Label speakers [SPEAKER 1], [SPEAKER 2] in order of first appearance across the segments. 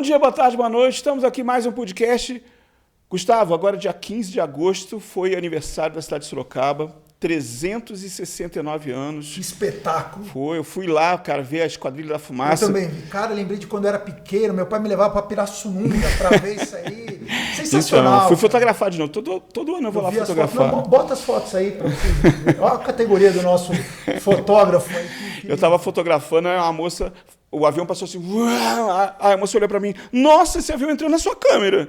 [SPEAKER 1] dia, boa tarde, boa noite. Estamos aqui mais um podcast. Gustavo, agora dia 15 de agosto foi aniversário da cidade de Sorocaba. 369 anos.
[SPEAKER 2] Que espetáculo.
[SPEAKER 1] Foi, eu fui lá, cara, ver a Esquadrilha da Fumaça.
[SPEAKER 2] Eu também vi. Cara, lembrei de quando eu era pequeno, meu pai me levava pra Pirassununga pra ver isso aí. Sensacional.
[SPEAKER 1] Então, fui fotografar de novo. Todo ano eu vou lá fotografar.
[SPEAKER 2] Não, bota as fotos aí pra vocês verem. Olha a categoria do nosso fotógrafo aí.
[SPEAKER 1] Eu tava fotografando, aí uma moça, o avião passou assim, a moça olhou pra mim, nossa, esse avião entrou na sua câmera.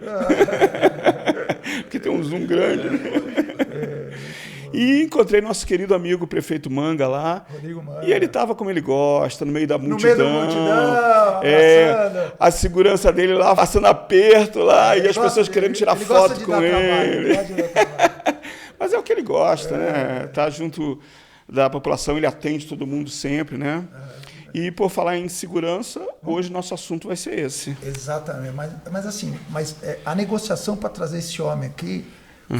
[SPEAKER 1] Porque tem um zoom grande. E encontrei nosso querido amigo, o prefeito Manga lá.
[SPEAKER 2] Rodrigo Manga.
[SPEAKER 1] E ele estava como ele gosta, no meio da multidão.
[SPEAKER 2] No meio da multidão,
[SPEAKER 1] a segurança dele lá, passando aperto lá, e as pessoas querendo tirar foto com ele. Mas é o que ele gosta, né? Tá junto da população, ele atende todo mundo sempre, né? E por falar em segurança, hoje nosso assunto vai ser esse.
[SPEAKER 2] Exatamente. Mas a negociação para trazer esse homem aqui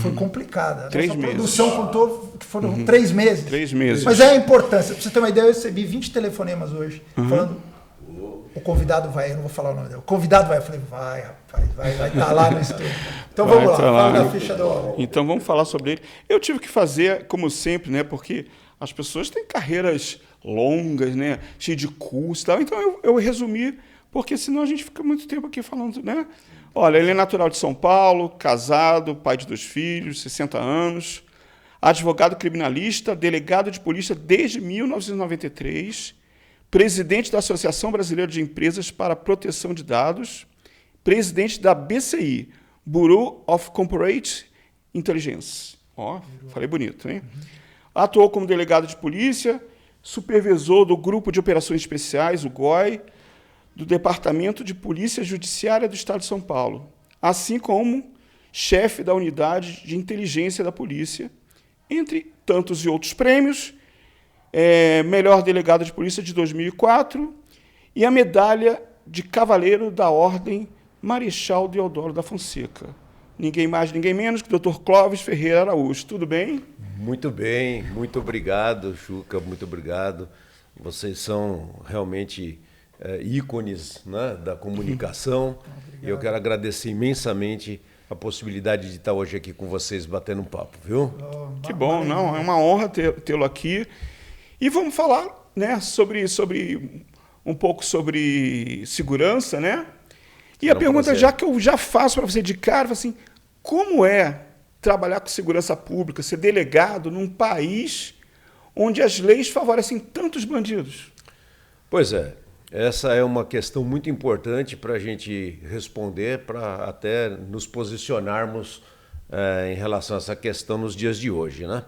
[SPEAKER 2] foi complicada. A
[SPEAKER 1] 3
[SPEAKER 2] nossa
[SPEAKER 1] meses.
[SPEAKER 2] produção contou que foram 3 meses.
[SPEAKER 1] 3 meses.
[SPEAKER 2] Mas é a importância. Pra você ter uma ideia, eu recebi 20 telefonemas hoje, falando, o convidado vai, eu não vou falar o nome dele, o convidado vai. Eu falei, vai, rapaz, vai estar lá no estúdio. Então vamos lá, fala da ficha do...
[SPEAKER 1] Então vamos falar sobre ele. Eu tive que fazer, como sempre, né, porque as pessoas têm carreiras longas, né, cheias de curso e tal, então eu resumi, porque senão a gente fica muito tempo aqui falando, né? Olha, ele é natural de São Paulo, casado, pai de 2 filhos, 60 anos, advogado criminalista, delegado de polícia desde 1993, presidente da Associação Brasileira de Empresas para a Proteção de Dados, presidente da BCI, Bureau of Corporate Intelligence. Ó, falei bonito, hein? Atuou como delegado de polícia, supervisor do Grupo de Operações Especiais, o GOI, do Departamento de Polícia Judiciária do Estado de São Paulo, assim como chefe da Unidade de Inteligência da Polícia, entre tantos e outros prêmios, melhor delegado de polícia de 2004 e a medalha de Cavaleiro da Ordem Marechal Deodoro da Fonseca. Ninguém mais, ninguém menos que o Dr. Clóvis Ferreira Araújo. Tudo bem?
[SPEAKER 3] Muito bem, muito obrigado, Juca, muito obrigado. Vocês são realmente ícones, né, da comunicação. E eu quero agradecer imensamente a possibilidade de estar hoje aqui com vocês batendo um papo, viu?
[SPEAKER 1] Que bom, não, é uma honra tê-lo aqui. E vamos falar, né, sobre um pouco sobre segurança, né? E a pergunta já que eu já faço para você de cara, assim, como é trabalhar com segurança pública, ser delegado num país onde as leis favorecem tantos bandidos?
[SPEAKER 3] Pois é, essa é uma questão muito importante para a gente responder, para até nos posicionarmos em relação a essa questão nos dias de hoje, né?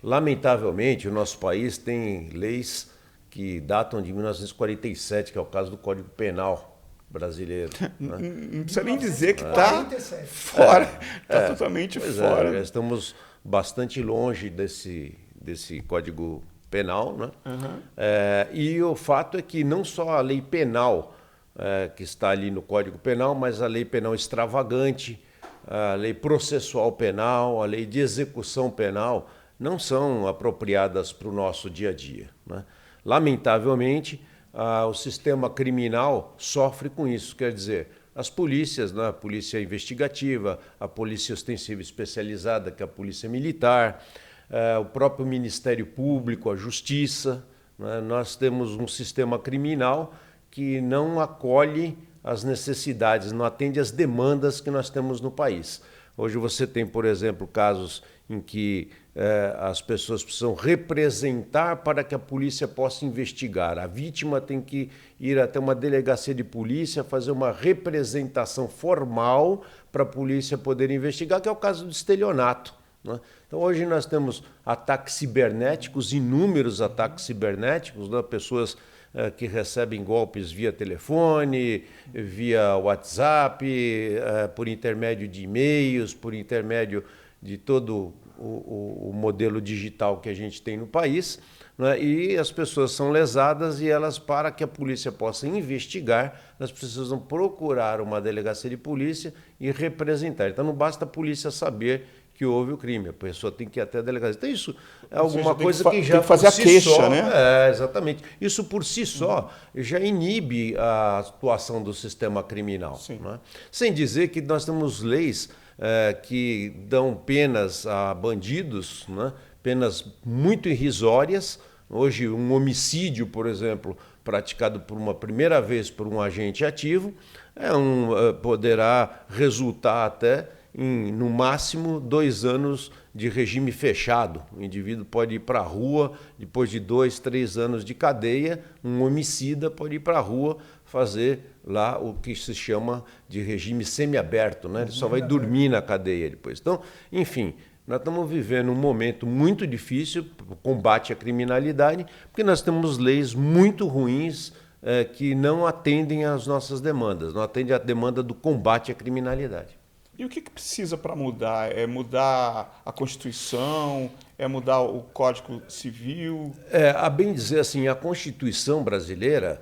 [SPEAKER 3] Lamentavelmente, o nosso país tem leis que datam de 1947, que é o caso do Código Penal brasileiro. Né?
[SPEAKER 1] Não precisa nem dizer que está fora, está totalmente fora.
[SPEAKER 3] Já estamos bastante longe desse Código Penal, né? E o fato é que não só a lei penal que está ali no Código Penal, mas a lei penal extravagante, a lei processual penal, a lei de execução penal, não são apropriadas para o nosso dia a dia, né? Lamentavelmente, o sistema criminal sofre com isso, quer dizer, as polícias, né, a polícia investigativa, a polícia ostensiva especializada, que é a polícia militar, o próprio Ministério Público, a Justiça, né, nós temos um sistema criminal que não acolhe as necessidades, não atende às demandas que nós temos no país. Hoje você tem, por exemplo, casos em que as pessoas precisam representar para que a polícia possa investigar. A vítima tem que ir até uma delegacia de polícia, fazer uma representação formal para a polícia poder investigar, que é o caso do estelionato, né? Então hoje nós temos ataques cibernéticos, inúmeros ataques cibernéticos, né? Pessoas que recebem golpes via telefone, via WhatsApp, por intermédio de e-mails, por intermédio de todo o modelo digital que a gente tem no país, né? E as pessoas são lesadas e elas, para que a polícia possa investigar, elas precisam procurar uma delegacia de polícia e representar. Então não basta a polícia saber que houve o crime. A pessoa tem que ir até a delegacia. Então, isso é alguma coisa que já
[SPEAKER 1] tem que fazer a queixa, né?
[SPEAKER 3] Exatamente. Isso por si só já inibe a atuação do sistema criminal. Né? Sem dizer que nós temos leis que dão penas a bandidos, né? Penas muito irrisórias. Hoje, um homicídio, por exemplo, praticado por uma primeira vez por um agente ativo, poderá resultar até em, no máximo, 2 anos de regime fechado. O indivíduo pode ir para a rua, depois de 2, 3 anos de cadeia, um homicida pode ir para a rua fazer lá o que se chama de regime semiaberto, né? Ele só vai dormir na cadeia depois. Então, enfim, nós estamos vivendo um momento muito difícil para o combate à criminalidade, porque nós temos leis muito ruins que não atendem às nossas demandas, não atendem à demanda do combate à criminalidade.
[SPEAKER 1] E o que precisa para mudar? É mudar a Constituição? É mudar o Código Civil?
[SPEAKER 3] A bem dizer assim, a Constituição brasileira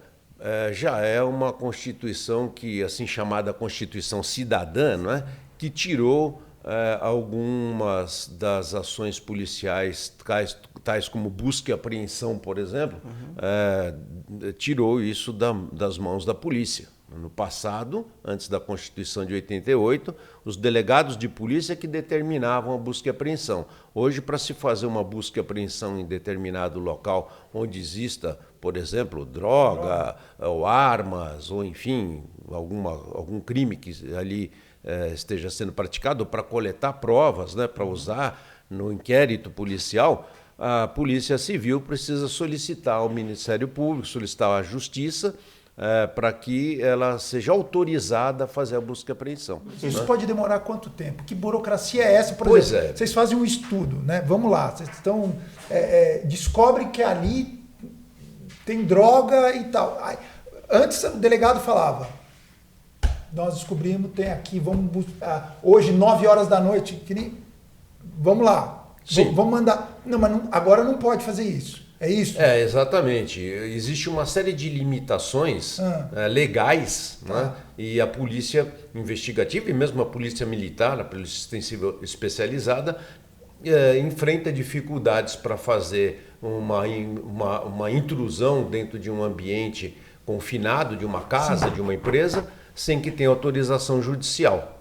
[SPEAKER 3] já é uma Constituição que, assim chamada Constituição Cidadã, não é? Que tirou algumas das ações policiais, tais como busca e apreensão, por exemplo, tirou isso das mãos da polícia. No passado, antes da Constituição de 88, os delegados de polícia que determinavam a busca e apreensão. Hoje, para se fazer uma busca e apreensão em determinado local onde exista, por exemplo, droga, ou armas, ou enfim, algum crime que ali esteja sendo praticado, para coletar provas, né, para usar no inquérito policial, a Polícia Civil precisa solicitar ao Ministério Público, solicitar à Justiça, para que ela seja autorizada a fazer a busca e apreensão.
[SPEAKER 2] Isso, né? Pode demorar quanto tempo? Que burocracia é essa? Por exemplo, vocês fazem um estudo, né? Vamos lá, vocês estão descobrem que ali tem droga e tal. Antes o delegado falava, nós descobrimos, tem aqui, vamos buscar, hoje 9 horas da noite, vamos lá, vamos mandar. Não, mas agora não pode fazer isso. É isso?
[SPEAKER 3] Exatamente. Existe uma série de limitações legais, né? E a polícia investigativa e mesmo a polícia militar, a polícia civil especializada, enfrenta dificuldades para fazer uma intrusão dentro de um ambiente confinado, de uma casa, de uma empresa, sem que tenha autorização judicial.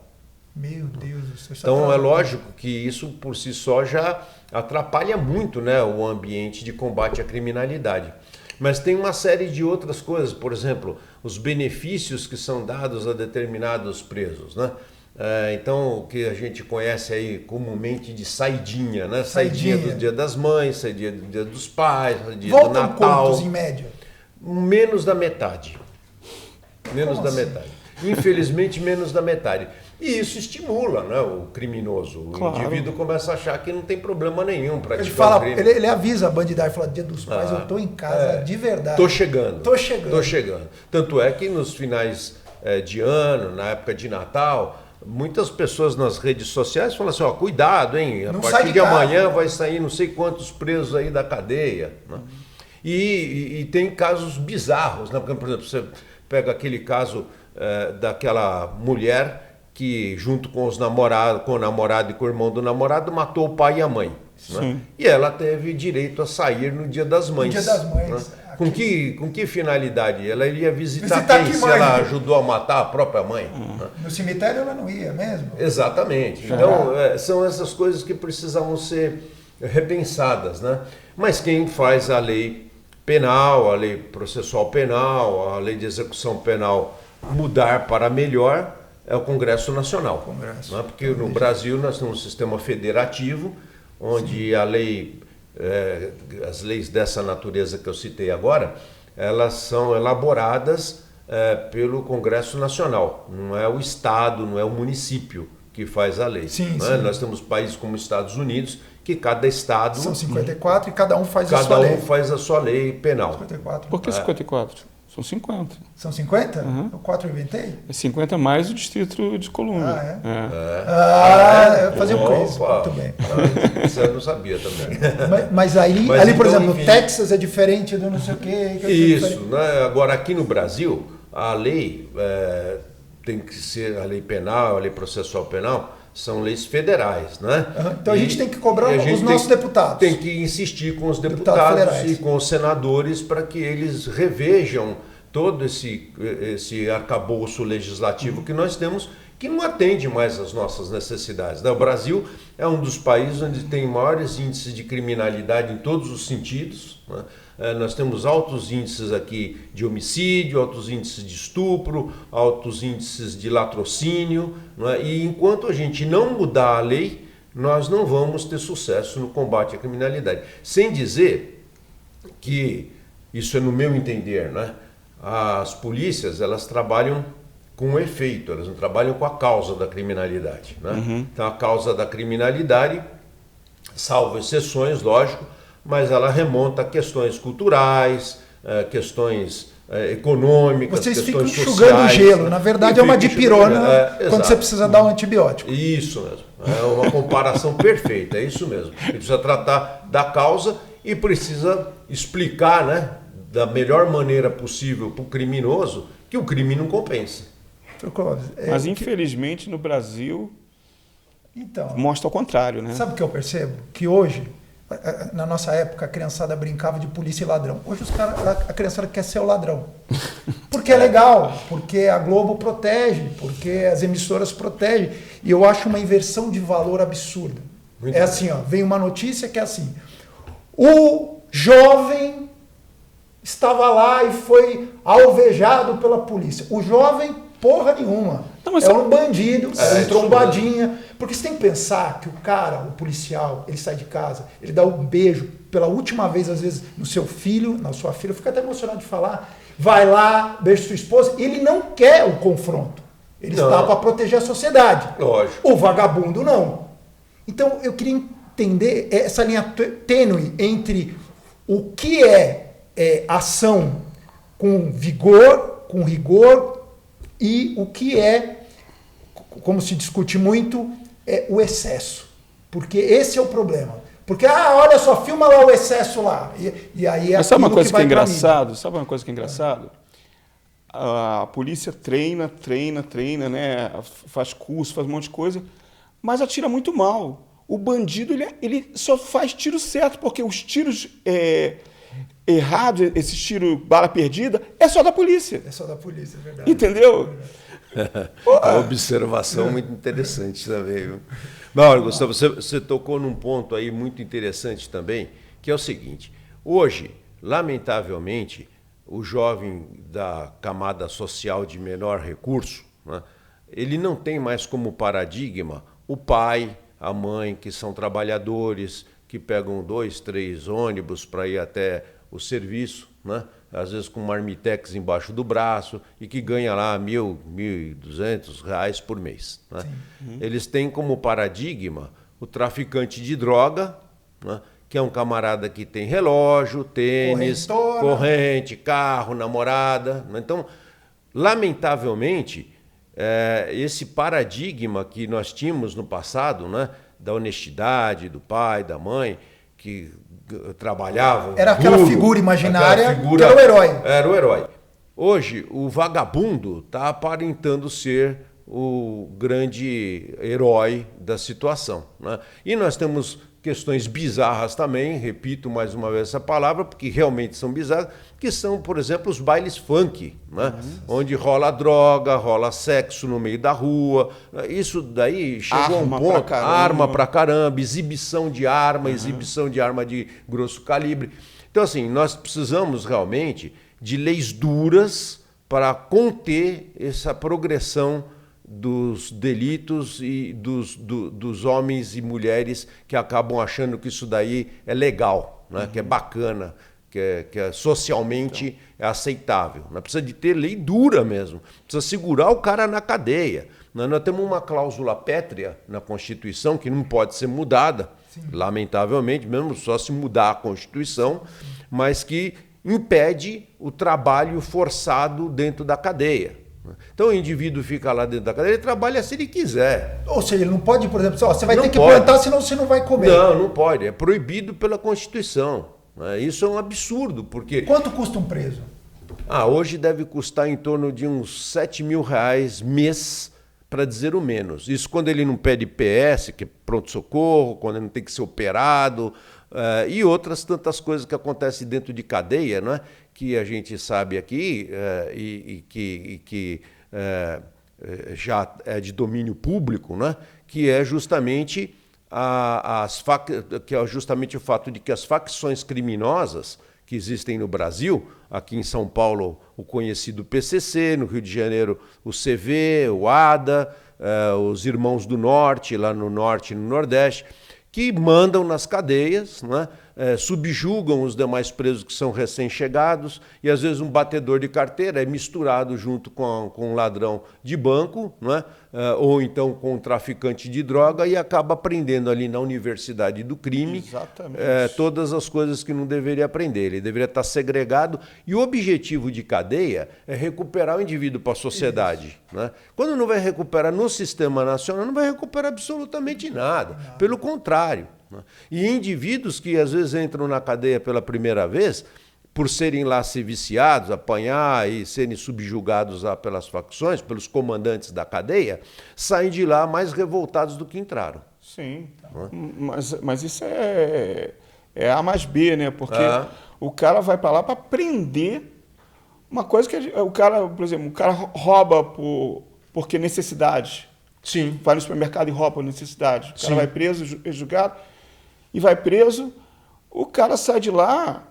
[SPEAKER 2] Meu Deus do céu.
[SPEAKER 3] Então é lógico que isso por si só já atrapalha muito, né, o ambiente de combate à criminalidade. Mas tem uma série de outras coisas, por exemplo, os benefícios que são dados a determinados presos, né? Então, o que a gente conhece aí comumente de saidinha, né? Saidinha do Dia das Mães, saidinha do Dia dos Pais, dia do Natal.
[SPEAKER 2] Quantos em média?
[SPEAKER 3] Menos da metade. Menos da metade. Infelizmente, menos da metade. E isso estimula, né, o criminoso. O indivíduo começa a achar que não tem problema nenhum praticar o crime.
[SPEAKER 2] Ele avisa a bandidagem, fala, Dia dos Pais, eu estou em casa, de verdade.
[SPEAKER 3] Tô chegando. Tanto é que nos finais de ano, na época de Natal, muitas pessoas nas redes sociais falam assim, cuidado, hein? A partir de amanhã vai sair não sei quantos presos aí da cadeia. Né? E tem casos bizarros, né? Porque, por exemplo, você pega aquele caso daquela mulher que junto com o namorado e com o irmão do namorado matou o pai e a mãe. Né? E ela teve direito a sair no Dia das Mães.
[SPEAKER 2] No Dia das Mães.
[SPEAKER 3] Né? Com que finalidade? Ela iria visitar quem se ela ajudou a matar a própria mãe? Né?
[SPEAKER 2] No cemitério ela não ia mesmo?
[SPEAKER 3] Exatamente. Então, são essas coisas que precisavam ser repensadas. Né? Mas quem faz a lei penal, a lei processual penal, a lei de execução penal mudar para melhor é o Congresso Nacional. Né? Porque no Brasil nós temos um sistema federativo, onde a lei, as leis dessa natureza que eu citei agora, elas são elaboradas pelo Congresso Nacional. Não é o Estado, não é o município que faz a lei. Nós temos países como os Estados Unidos, que cada estado...
[SPEAKER 2] São 54 e cada um faz a sua lei.
[SPEAKER 3] Cada um faz a sua lei penal.
[SPEAKER 2] 54.
[SPEAKER 1] Por que 54? São 50.
[SPEAKER 2] São 50? O 4 eu inventei?
[SPEAKER 1] É 50 mais o Distrito de Colômbia.
[SPEAKER 2] Eu fazia um quiz. Muito bem.
[SPEAKER 3] Isso eu não sabia também.
[SPEAKER 2] Mas ali, por exemplo, enfim, Texas é diferente do não sei o quê.
[SPEAKER 3] Isso. Né? Agora, aqui no Brasil, a lei tem que ser, a lei penal, a lei processual penal, são leis federais, né?
[SPEAKER 2] Então a gente tem que cobrar os nossos deputados.
[SPEAKER 3] Tem que insistir com os deputados e com os senadores para que eles revejam todo esse arcabouço legislativo que nós temos, que não atende mais às nossas necessidades. O Brasil é um dos países onde tem maiores índices de criminalidade em todos os sentidos, né? Nós temos altos índices aqui de homicídio, altos índices de estupro, altos índices de latrocínio, né? E enquanto a gente não mudar a lei, nós não vamos ter sucesso no combate à criminalidade. Sem dizer que, isso é no meu entender, né? As polícias, elas trabalham com o efeito, elas não trabalham com a causa da criminalidade, né? Então a causa da criminalidade, salvo exceções, lógico, mas ela remonta a questões culturais, questões econômicas,
[SPEAKER 2] Vocês
[SPEAKER 3] questões
[SPEAKER 2] ficam
[SPEAKER 3] sociais.
[SPEAKER 2] enxugando gelo, na verdade é uma dipirona quando você precisa dar um antibiótico.
[SPEAKER 3] Isso mesmo, é uma comparação perfeita, é isso mesmo. Ele precisa tratar da causa e precisa explicar, né, da melhor maneira possível para o criminoso que o crime não compensa.
[SPEAKER 1] Mas infelizmente no Brasil mostra o contrário, né?
[SPEAKER 2] Sabe o que eu percebo? Que hoje, na nossa época, a criançada brincava de polícia e ladrão. Hoje a criançada quer ser o ladrão. Porque é legal, porque a Globo protege, porque as emissoras protegem. E eu acho uma inversão de valor absurda. Muito bem. Assim, ó, vem uma notícia que é assim: o jovem estava lá e foi alvejado pela polícia. O jovem, porra nenhuma. Não, é um bandido, é um trombadinha. Porque você tem que pensar que o cara, o policial, ele sai de casa, ele dá um beijo pela última vez, às vezes, no seu filho, na sua filha, fica até emocionado de falar, vai lá, beija sua esposa, ele não quer o confronto. Ele está para proteger a sociedade.
[SPEAKER 3] Lógico.
[SPEAKER 2] O vagabundo não. Então, eu queria entender essa linha tênue entre o que é ação com vigor, com rigor, e o que é, como se discute muito, o excesso. Porque esse é o problema. Porque, olha só, filma lá o excesso lá. E aí
[SPEAKER 1] Mas sabe uma coisa que é engraçado? Sabe uma coisa que é engraçado? A polícia treina, né? Faz curso, faz um monte de coisa, mas atira muito mal. O bandido, ele só faz tiro certo, porque os tiros errados, esse tiro bala perdida, é só da polícia.
[SPEAKER 2] É só da polícia, é verdade.
[SPEAKER 1] Entendeu?
[SPEAKER 3] Uma observação muito interessante também. Viu? Não, Gustavo, você tocou num ponto aí muito interessante também, que é o seguinte: hoje, lamentavelmente, o jovem da camada social de menor recurso, né, ele não tem mais como paradigma o pai, a mãe, que são trabalhadores, que pegam 2, 3 ônibus para ir até o serviço, né? Às vezes com marmitex embaixo do braço, e que ganha lá R$1.000, R$1.200 por mês. Né? Eles têm como paradigma o traficante de droga, né? Que é um camarada que tem relógio, tênis, corrente, carro, namorada. Né? Então, lamentavelmente, esse paradigma que nós tínhamos no passado, né? Da honestidade do pai, da mãe, que trabalhavam.
[SPEAKER 2] Era aquela figura imaginária que era o herói.
[SPEAKER 3] Era o herói. Hoje, o vagabundo está aparentando ser o grande herói da situação. Né? E nós temos questões bizarras também, repito mais uma vez essa palavra, porque realmente são bizarras, que são, por exemplo, os bailes funk, né? Onde rola droga, rola sexo no meio da rua. Isso daí chegou a um ponto, arma pra caramba, exibição de arma de grosso calibre. Então, assim, nós precisamos realmente de leis duras para conter essa progressão dos delitos e dos homens e mulheres que acabam achando que isso daí é legal, né? Que é bacana, que é socialmente aceitável. Nós precisamos de ter lei dura mesmo, precisa segurar o cara na cadeia. Nós temos uma cláusula pétrea na Constituição que não pode ser mudada, lamentavelmente, mesmo só se mudar a Constituição, mas que impede o trabalho forçado dentro da cadeia. Então o indivíduo fica lá dentro da cadeia, ele trabalha se ele quiser.
[SPEAKER 2] Ou seja, ele não pode, por exemplo, você vai ter que plantar, senão você não vai comer.
[SPEAKER 3] Não pode. É proibido pela Constituição. Isso é um absurdo, porque...
[SPEAKER 2] Quanto custa um preso?
[SPEAKER 3] Hoje deve custar em torno de uns R$7.000 mês para dizer o menos. Isso quando ele não pede PS, que é pronto-socorro, quando ele não tem que ser operado, e outras tantas coisas que acontecem dentro de cadeia, não é? Que a gente sabe aqui e que já é de domínio público, né? Que é justamente que é justamente o fato de que as facções criminosas que existem no Brasil, aqui em São Paulo o conhecido PCC, no Rio de Janeiro o CV, o ADA, os Irmãos do Norte, lá no Norte e no Nordeste, que mandam nas cadeias, não é? Subjugam os demais presos que são recém-chegados, e às vezes um batedor de carteira é misturado junto com um ladrão de banco, não é? Ou então com um traficante de droga, e acaba aprendendo ali na universidade do crime todas as coisas que não deveria aprender. Ele deveria estar segregado, e o objetivo de cadeia é recuperar o indivíduo para a sociedade. Né? Quando não vai recuperar no sistema nacional, não vai recuperar absolutamente nada. Pelo contrário. E indivíduos que às vezes entram na cadeia pela primeira vez, por serem lá ser viciados, apanhar e serem subjugados lá pelas facções, pelos comandantes da cadeia, saem de lá mais revoltados do que entraram.
[SPEAKER 1] Sim, mas isso é A mais B, né? Porque o cara vai para lá para prender uma coisa que o cara, por exemplo, o cara rouba porque necessidade.
[SPEAKER 3] Sim.
[SPEAKER 1] Vai no supermercado e rouba por necessidade. O cara vai preso, é julgado, e vai preso, o cara sai de lá,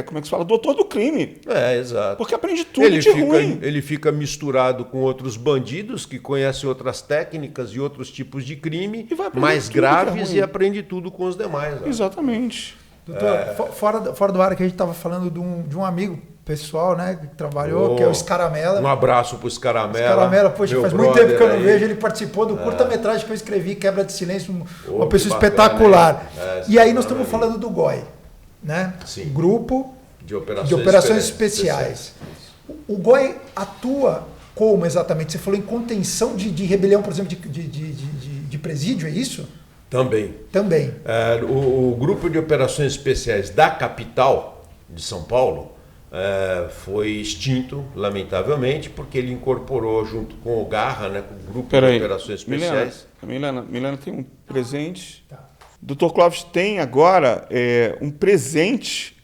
[SPEAKER 1] como é que se fala? Doutor do crime.
[SPEAKER 3] Exato.
[SPEAKER 1] Porque aprende tudo ruim.
[SPEAKER 3] Ele fica misturado com outros bandidos que conhecem outras técnicas e outros tipos de crime mais graves, e aprende tudo com os demais.
[SPEAKER 1] Exatamente.
[SPEAKER 2] Doutor, fora do ar que a gente estava falando de um amigo pessoal, né, que trabalhou, que é o Scaramella.
[SPEAKER 3] Um abraço pro Scaramella.
[SPEAKER 2] Scaramella, poxa, faz muito tempo que eu não vejo. Ele participou do curta-metragem que eu escrevi, Quebra de Silêncio, uma pessoa espetacular. E aí nós estamos falando do GOI, né?
[SPEAKER 3] Sim.
[SPEAKER 2] Grupo de Operações Especiais. O GOI atua como exatamente? Você falou em contenção de rebelião, por exemplo, de presídio, é isso?
[SPEAKER 3] Também. O Grupo de Operações Especiais da capital de São Paulo foi extinto, lamentavelmente, porque ele incorporou junto com o Garra, né, com o Grupo de Operações Especiais.
[SPEAKER 1] Milena tem um presente. Tá. Dr. Clóvis tem agora um presente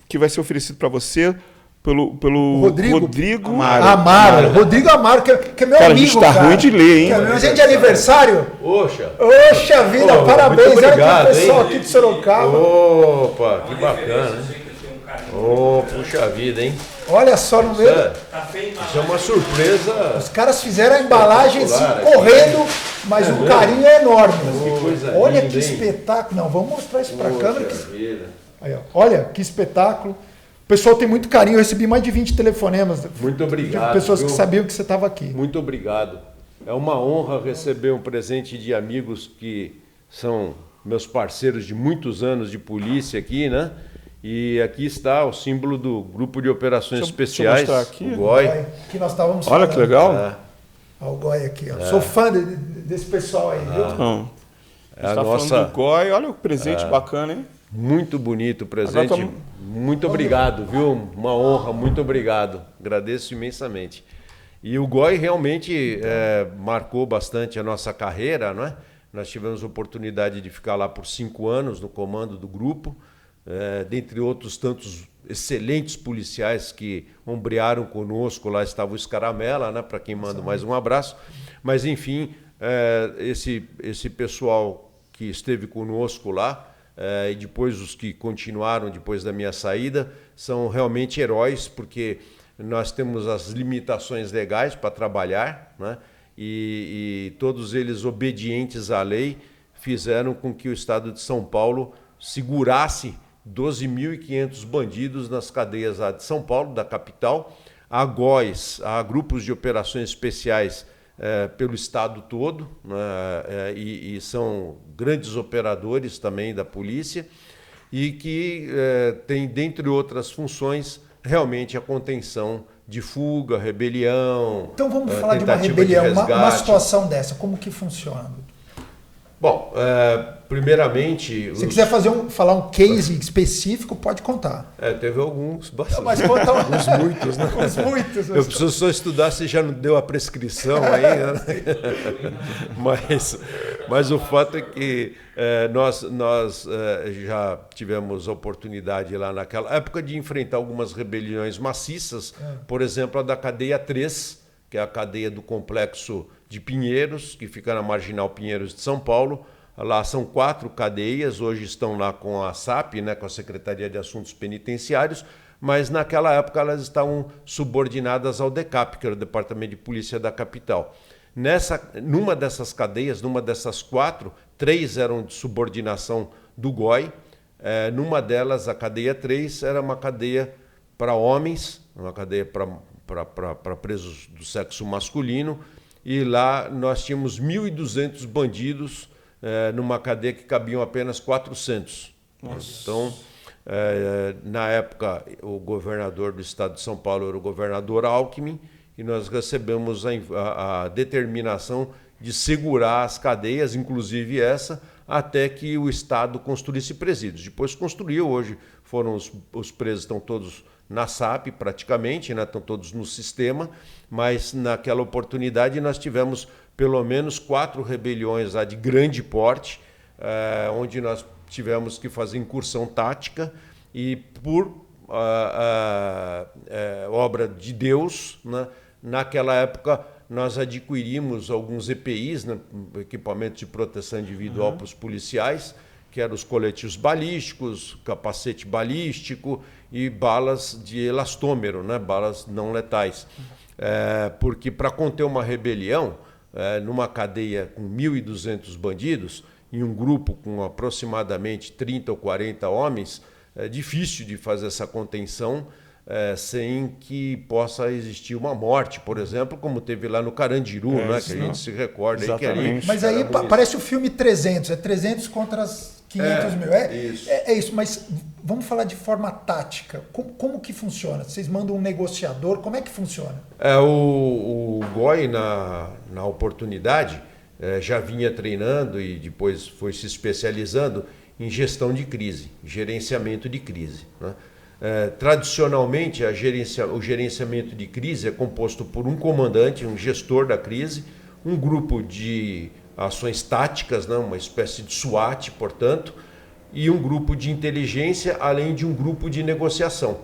[SPEAKER 1] que vai ser oferecido para você pelo Rodrigo
[SPEAKER 2] Amaro. Rodrigo Amaro, que é meu amigo.
[SPEAKER 1] A gente tá ruim de ler, hein?
[SPEAKER 2] Que é meu presente de aniversário.
[SPEAKER 3] Oxa
[SPEAKER 2] vida, parabéns.
[SPEAKER 3] Muito obrigado,
[SPEAKER 2] olha que o pessoal aqui de Sorocaba.
[SPEAKER 3] Opa, que bacana, hein? Puxa vida, hein?
[SPEAKER 2] Olha só no meio.
[SPEAKER 3] Isso é uma surpresa.
[SPEAKER 2] Os caras fizeram a embalagem assim, correndo, mas o carinho é enorme. Olha que espetáculo. Não, vamos mostrar isso para a câmera. Aí, ó. Olha que espetáculo. O pessoal tem muito carinho. Eu recebi mais de 20 telefonemas.
[SPEAKER 3] Muito obrigado.
[SPEAKER 2] De pessoas que sabiam que você estava aqui.
[SPEAKER 3] Muito obrigado. É uma honra receber um presente de amigos que são meus parceiros de muitos anos de polícia aqui, né? E aqui está o símbolo do Grupo de Operações Especiais,
[SPEAKER 1] aqui,
[SPEAKER 3] o GOI.
[SPEAKER 2] Que nós estávamos
[SPEAKER 1] falando. Olha que legal.
[SPEAKER 2] O GOI aqui. Ó. Sou fã desse pessoal aí, viu?
[SPEAKER 1] A nossa... falando do GOI. Olha o presente bacana, hein?
[SPEAKER 3] Muito bonito o presente. Muito obrigado, viu? Uma honra, muito obrigado. Agradeço imensamente. E o GOI realmente marcou bastante a nossa carreira, não é? Nós tivemos a oportunidade de ficar lá por 5 anos no comando do grupo. Dentre outros tantos excelentes policiais que ombrearam conosco, lá estava o Scaramella, né, para quem manda mais um abraço. Mas, enfim, esse pessoal que esteve conosco lá, e depois os que continuaram depois da minha saída, são realmente heróis, porque nós temos as limitações legais para trabalhar, né, e todos eles obedientes à lei fizeram com que o Estado de São Paulo segurasse 12.500 bandidos nas cadeias de São Paulo, da capital. Há GOIs, há grupos de operações especiais pelo estado todo, né, e são grandes operadores também da polícia, e que tem, dentre outras funções, realmente a contenção de fuga, rebelião.
[SPEAKER 2] Então vamos falar de uma rebelião, uma situação dessa, como que funciona?
[SPEAKER 3] Bom, primeiramente...
[SPEAKER 2] Se quiser falar um case específico, pode contar.
[SPEAKER 3] Teve alguns, bastante.
[SPEAKER 2] Mas conta
[SPEAKER 3] alguns muitos, né?
[SPEAKER 2] Uns muitos.
[SPEAKER 3] Eu preciso só estudar se já não deu a prescrição aí. Né? Mas o fato é que nós já tivemos oportunidade lá naquela época de enfrentar algumas rebeliões maciças, por exemplo, a da cadeia 3, que é a cadeia do complexo de Pinheiros, que fica na Marginal Pinheiros de São Paulo. Lá são 4 cadeias, hoje estão lá com a SAP, né, com a Secretaria de Assuntos Penitenciários, mas naquela época elas estavam subordinadas ao DECAP, que era o Departamento de Polícia da capital. Numa dessas cadeias, numa dessas 4, 3 eram de subordinação do GOI. Numa delas, a cadeia 3, era uma cadeia para homens, uma cadeia para presos do sexo masculino, e lá nós tínhamos 1.200 bandidos numa cadeia que cabiam apenas 400. Nossa. Então, na época, o governador do estado de São Paulo era o governador Alckmin, e nós recebemos a determinação de segurar as cadeias, inclusive essa, até que o estado construísse presídios. Depois construiu, hoje os presos estão todos na SAP praticamente, né? Estão todos no sistema, mas naquela oportunidade nós tivemos pelo menos 4 rebeliões lá de grande porte, onde nós tivemos que fazer incursão tática e por obra de Deus, né? Naquela época nós adquirimos alguns EPIs, né? Equipamentos de proteção individual para os policiais, que eram os coletes balísticos, capacete balístico e balas de elastômero, né? Balas não letais. Porque para conter uma rebelião, numa cadeia com 1.200 bandidos, em um grupo com aproximadamente 30 ou 40 homens, é difícil de fazer essa contenção sem que possa existir uma morte, por exemplo, como teve lá no Carandiru, né? Que a gente se recorda. Aí que ali,
[SPEAKER 2] mas aí parece o filme 300, 300 contra as 500 mil. É isso, mas vamos falar de forma tática. Como que funciona? Vocês mandam um negociador, como é que funciona?
[SPEAKER 3] O GOI, na oportunidade, já vinha treinando e depois foi se especializando em gestão de crise, gerenciamento de crise, né? Tradicionalmente, o gerenciamento de crise é composto por um comandante, um gestor da crise, um grupo de ações táticas, né, uma espécie de SWAT, portanto, e um grupo de inteligência, além de um grupo de negociação.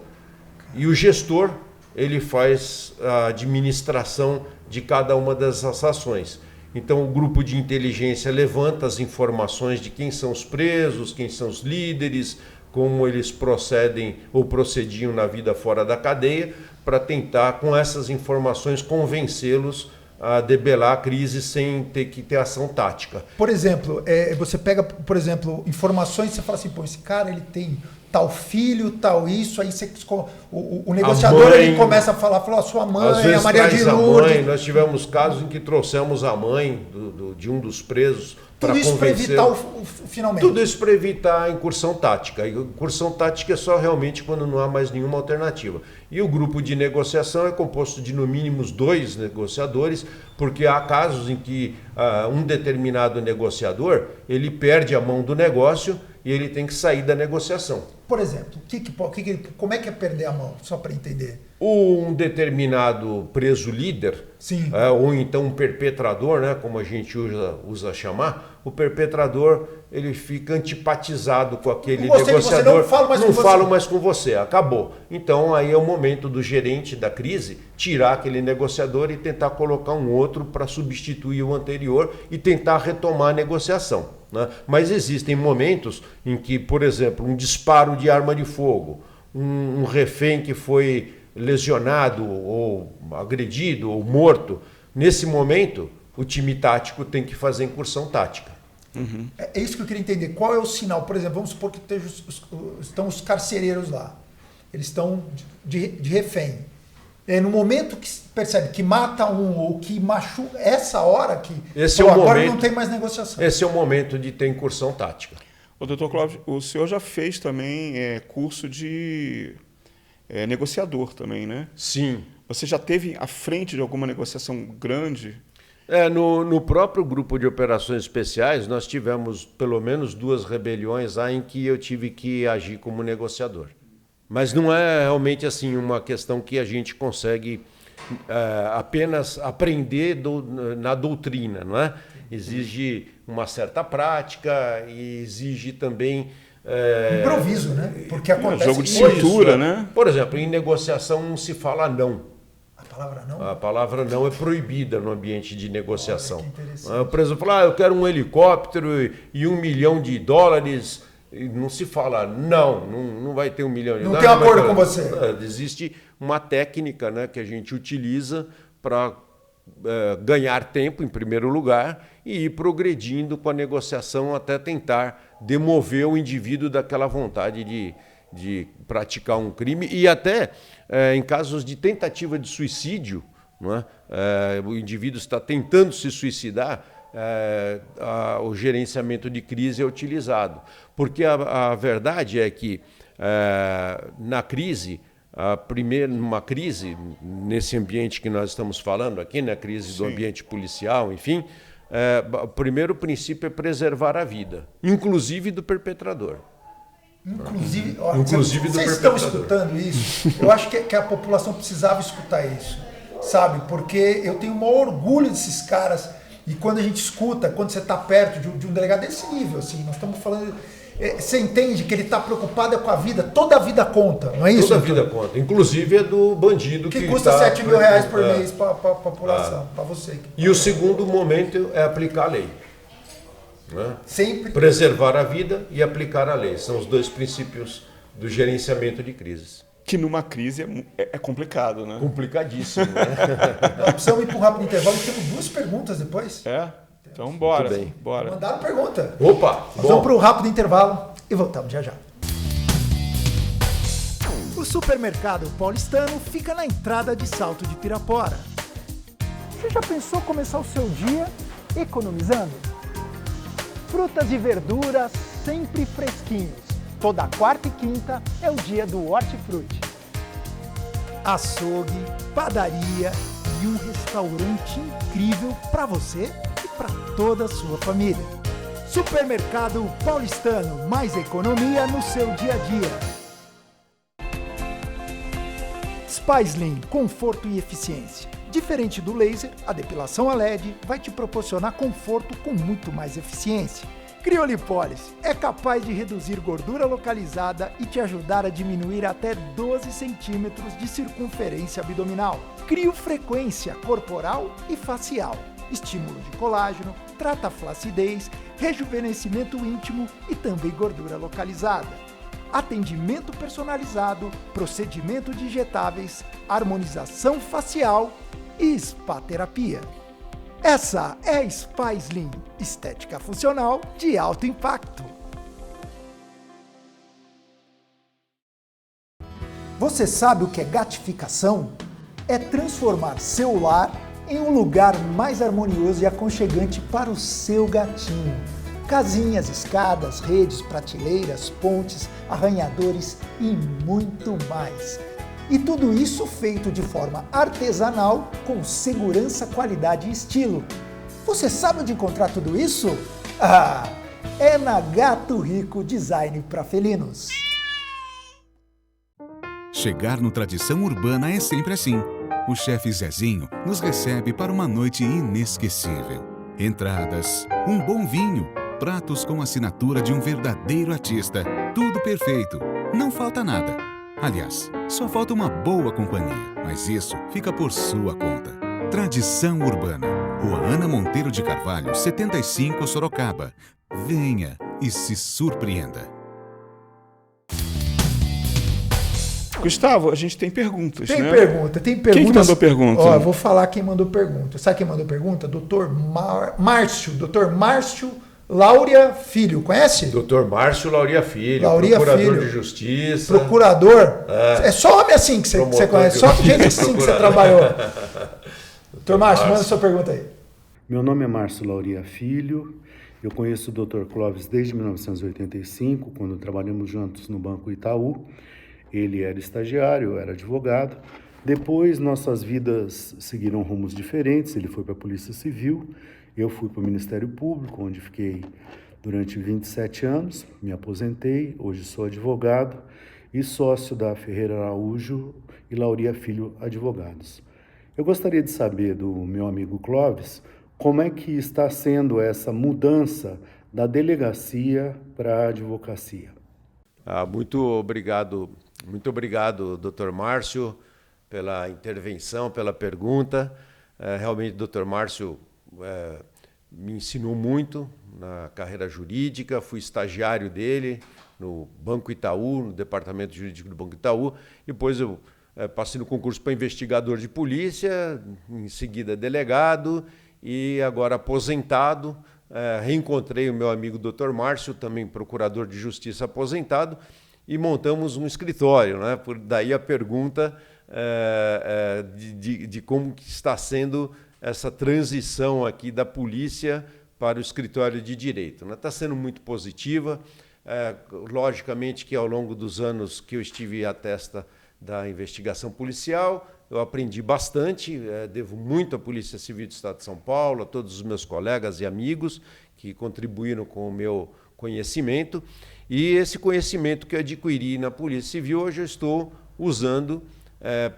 [SPEAKER 3] E o gestor, ele faz a administração de cada uma dessas ações. Então, o grupo de inteligência levanta as informações de quem são os presos, quem são os líderes, como eles procedem ou procediam na vida fora da cadeia, para tentar, com essas informações, convencê-los a debelar a crise sem ter que ter ação tática.
[SPEAKER 2] Por exemplo, você pega, por exemplo, informações, você fala assim, pô, esse cara ele tem tal filho, tal isso, aí você, o negociador mãe, ele começa a falar, a sua mãe,
[SPEAKER 3] às vezes
[SPEAKER 2] a Maria de Lourdes.
[SPEAKER 3] Nós tivemos casos em que trouxemos a mãe de um dos presos para
[SPEAKER 2] convencer. Tudo isso para evitar o finalmente.
[SPEAKER 3] Tudo isso para evitar a incursão tática. A incursão tática é só realmente quando não há mais nenhuma alternativa. E o grupo de negociação é composto de no mínimo 2 negociadores, porque há casos em que um determinado negociador ele perde a mão do negócio e ele tem que sair da negociação.
[SPEAKER 2] Por exemplo, como é que é perder a mão, só para entender?
[SPEAKER 3] Um determinado preso líder,
[SPEAKER 2] sim,
[SPEAKER 3] ou então um perpetrador, né, como a gente usa chamar, o perpetrador ele fica antipatizado com aquele negociador. Não falo mais com você, acabou. Então aí é o momento do gerente da crise tirar aquele negociador e tentar colocar um outro para substituir o anterior e tentar retomar a negociação, né? Mas existem momentos em que, por exemplo, um disparo de arma de fogo, um refém que foi lesionado ou agredido ou morto, nesse momento o time tático tem que fazer incursão tática.
[SPEAKER 2] Uhum. É isso que eu queria entender. Qual é o sinal? Por exemplo, vamos supor que estão os carcereiros lá. Eles estão de refém. No momento que percebe que mata um ou que machuca, essa hora que agora não tem mais negociação.
[SPEAKER 3] Esse é o momento de ter incursão tática.
[SPEAKER 1] O doutor Cláudio, o senhor já fez também curso de negociador também, né?
[SPEAKER 3] Sim.
[SPEAKER 1] Você já teve à frente de alguma negociação grande?
[SPEAKER 3] No próprio grupo de operações especiais, nós tivemos pelo menos 2 rebeliões lá em que eu tive que agir como negociador. Mas não é realmente assim uma questão que a gente consegue apenas aprender na doutrina, não é? Exige uma certa prática e exige também...
[SPEAKER 2] improviso, né? Porque acontece...
[SPEAKER 1] Jogo de cintura, né?
[SPEAKER 3] Por exemplo, em negociação não se fala não.
[SPEAKER 2] A
[SPEAKER 3] palavra não é proibida no ambiente de negociação.
[SPEAKER 2] Olha, que interessante.
[SPEAKER 3] Por exemplo, eu quero um helicóptero e $1 milhão. Não se fala não vai ter $1 milhão.
[SPEAKER 2] Não tem acordo com você.
[SPEAKER 3] Existe uma técnica, né, que a gente utiliza para ganhar tempo, em primeiro lugar, e ir progredindo com a negociação até tentar demover o indivíduo daquela vontade de praticar um crime e até em casos de tentativa de suicídio, não é? O indivíduo está tentando se suicidar, o gerenciamento de crise é utilizado. Porque a verdade é que na crise, numa crise, nesse ambiente que nós estamos falando aqui, na crise do ambiente policial, enfim, o primeiro princípio é preservar a vida, inclusive do perpetrador.
[SPEAKER 2] Inclusive
[SPEAKER 3] do
[SPEAKER 2] vocês estão escutando isso? Eu acho que a população precisava escutar isso, sabe? Porque eu tenho o maior orgulho desses caras. E quando a gente escuta, quando você está perto de um delegado desse nível, assim, nós estamos falando... Você entende que ele está preocupado com a vida, toda a vida conta, não é isso?
[SPEAKER 3] Toda a vida conta, inclusive é do bandido que
[SPEAKER 2] custa R$7 mil por mês para a população, para você.
[SPEAKER 3] E o segundo momento é aplicar a lei. Né?
[SPEAKER 2] Sempre.
[SPEAKER 3] Preservar a vida e aplicar a lei. São os 2 princípios do gerenciamento de crises.
[SPEAKER 1] Que numa crise é complicado, né?
[SPEAKER 3] Complicadíssimo, né?
[SPEAKER 2] Nós precisamos ir para um rápido intervalo e temos 2 perguntas depois.
[SPEAKER 1] Então bora.
[SPEAKER 3] Muito bem.
[SPEAKER 1] Bora.
[SPEAKER 2] Mandaram pergunta.
[SPEAKER 3] Opa!
[SPEAKER 2] Nós vamos para um rápido intervalo e voltamos já já. O supermercado paulistano fica na entrada de Salto de Pirapora. Você já pensou começar o seu dia economizando? Frutas e verduras sempre fresquinhos. Toda quarta e quinta é o dia do hortifruti. Açougue, padaria e um restaurante incrível para você e para toda a sua família. Supermercado Paulistano, mais economia no seu dia a dia. Spa-Slim, conforto e eficiência. Diferente do laser, a depilação a LED vai te proporcionar conforto com muito mais eficiência. Criolipólise é capaz de reduzir gordura localizada e te ajudar a diminuir até 12 centímetros de circunferência abdominal. Criofrequência corporal e facial. Estímulo de colágeno, trata a flacidez, rejuvenescimento íntimo e também gordura localizada. Atendimento personalizado, procedimento de injetáveis, harmonização facial e spa-terapia. Essa é a Spa-Slim, estética funcional de alto impacto. Você sabe o que é gatificação? É transformar seu lar em um lugar mais harmonioso e aconchegante para o seu gatinho. Casinhas, escadas, redes, prateleiras, pontes, arranhadores e muito mais. E tudo isso feito de forma artesanal, com segurança, qualidade e estilo. Você sabe onde encontrar tudo isso? É na Gato Rico Design para Felinos.
[SPEAKER 4] Chegar no Tradição Urbana é sempre assim. O chefe Zezinho nos recebe para uma noite inesquecível. Entradas, um bom vinho, pratos com assinatura de um verdadeiro artista. Tudo perfeito, não falta nada. Aliás, só falta uma boa companhia, mas isso fica por sua conta. Tradição Urbana, Rua Ana Monteiro de Carvalho, 75, Sorocaba. Venha e se surpreenda.
[SPEAKER 1] Gustavo, a gente tem perguntas,
[SPEAKER 2] Tem
[SPEAKER 1] né?
[SPEAKER 2] Tem pergunta.
[SPEAKER 1] Quem que mandou pergunta?
[SPEAKER 2] Ó, eu vou falar quem mandou pergunta. Sabe quem mandou pergunta? Dr. Márcio Lauria Filho. Conhece?
[SPEAKER 3] Dr. Márcio Lauria Filho,
[SPEAKER 2] Procurador
[SPEAKER 3] Filho. De Justiça.
[SPEAKER 2] Procurador? É só homem assim que você conhece, só gente assim que você trabalhou. Dr. Márcio, manda sua pergunta aí.
[SPEAKER 5] Meu nome é Márcio Lauria Filho. Eu conheço o Dr. Clóvis desde 1985, quando trabalhamos juntos no Banco Itaú. Ele era estagiário, eu era advogado. Depois, nossas vidas seguiram rumos diferentes. Ele foi para a Polícia Civil, eu fui para o Ministério Público, onde fiquei durante 27 anos, me aposentei, hoje sou advogado e sócio da Ferreira Araújo e Lauria Filho Advogados. Eu gostaria de saber do meu amigo Clóvis como é que está sendo essa mudança da delegacia para a advocacia.
[SPEAKER 3] Muito obrigado, Dr. Márcio, pela intervenção, pela pergunta. Realmente, o Dr. Márcio me ensinou muito na carreira jurídica, fui estagiário dele no Banco Itaú, no Departamento Jurídico do Banco Itaú, depois eu passei no concurso para investigador de polícia, em seguida delegado e agora aposentado. Reencontrei o meu amigo Dr. Márcio, também procurador de justiça aposentado, e montamos um escritório, né? Por daí a pergunta de como que está sendo essa transição aqui da polícia para o escritório de direito. Está sendo muito positiva. Logicamente que ao longo dos anos que eu estive à testa da investigação policial, eu aprendi bastante, devo muito à Polícia Civil do Estado de São Paulo, a todos os meus colegas e amigos que contribuíram com o meu conhecimento. E esse conhecimento que eu adquiri na Polícia Civil, hoje eu estou usando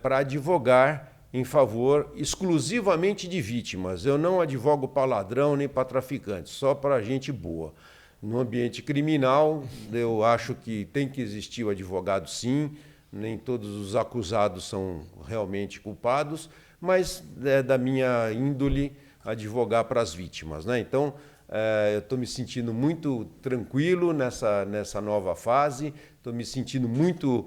[SPEAKER 3] para advogar em favor exclusivamente de vítimas. Eu não advogo para ladrão nem para traficante, só para gente boa. No ambiente criminal, eu acho que tem que existir o advogado, sim. Nem todos os acusados são realmente culpados, mas é da minha índole advogar para as vítimas, né? Então, eu estou me sentindo muito tranquilo nessa nova fase, estou me sentindo muito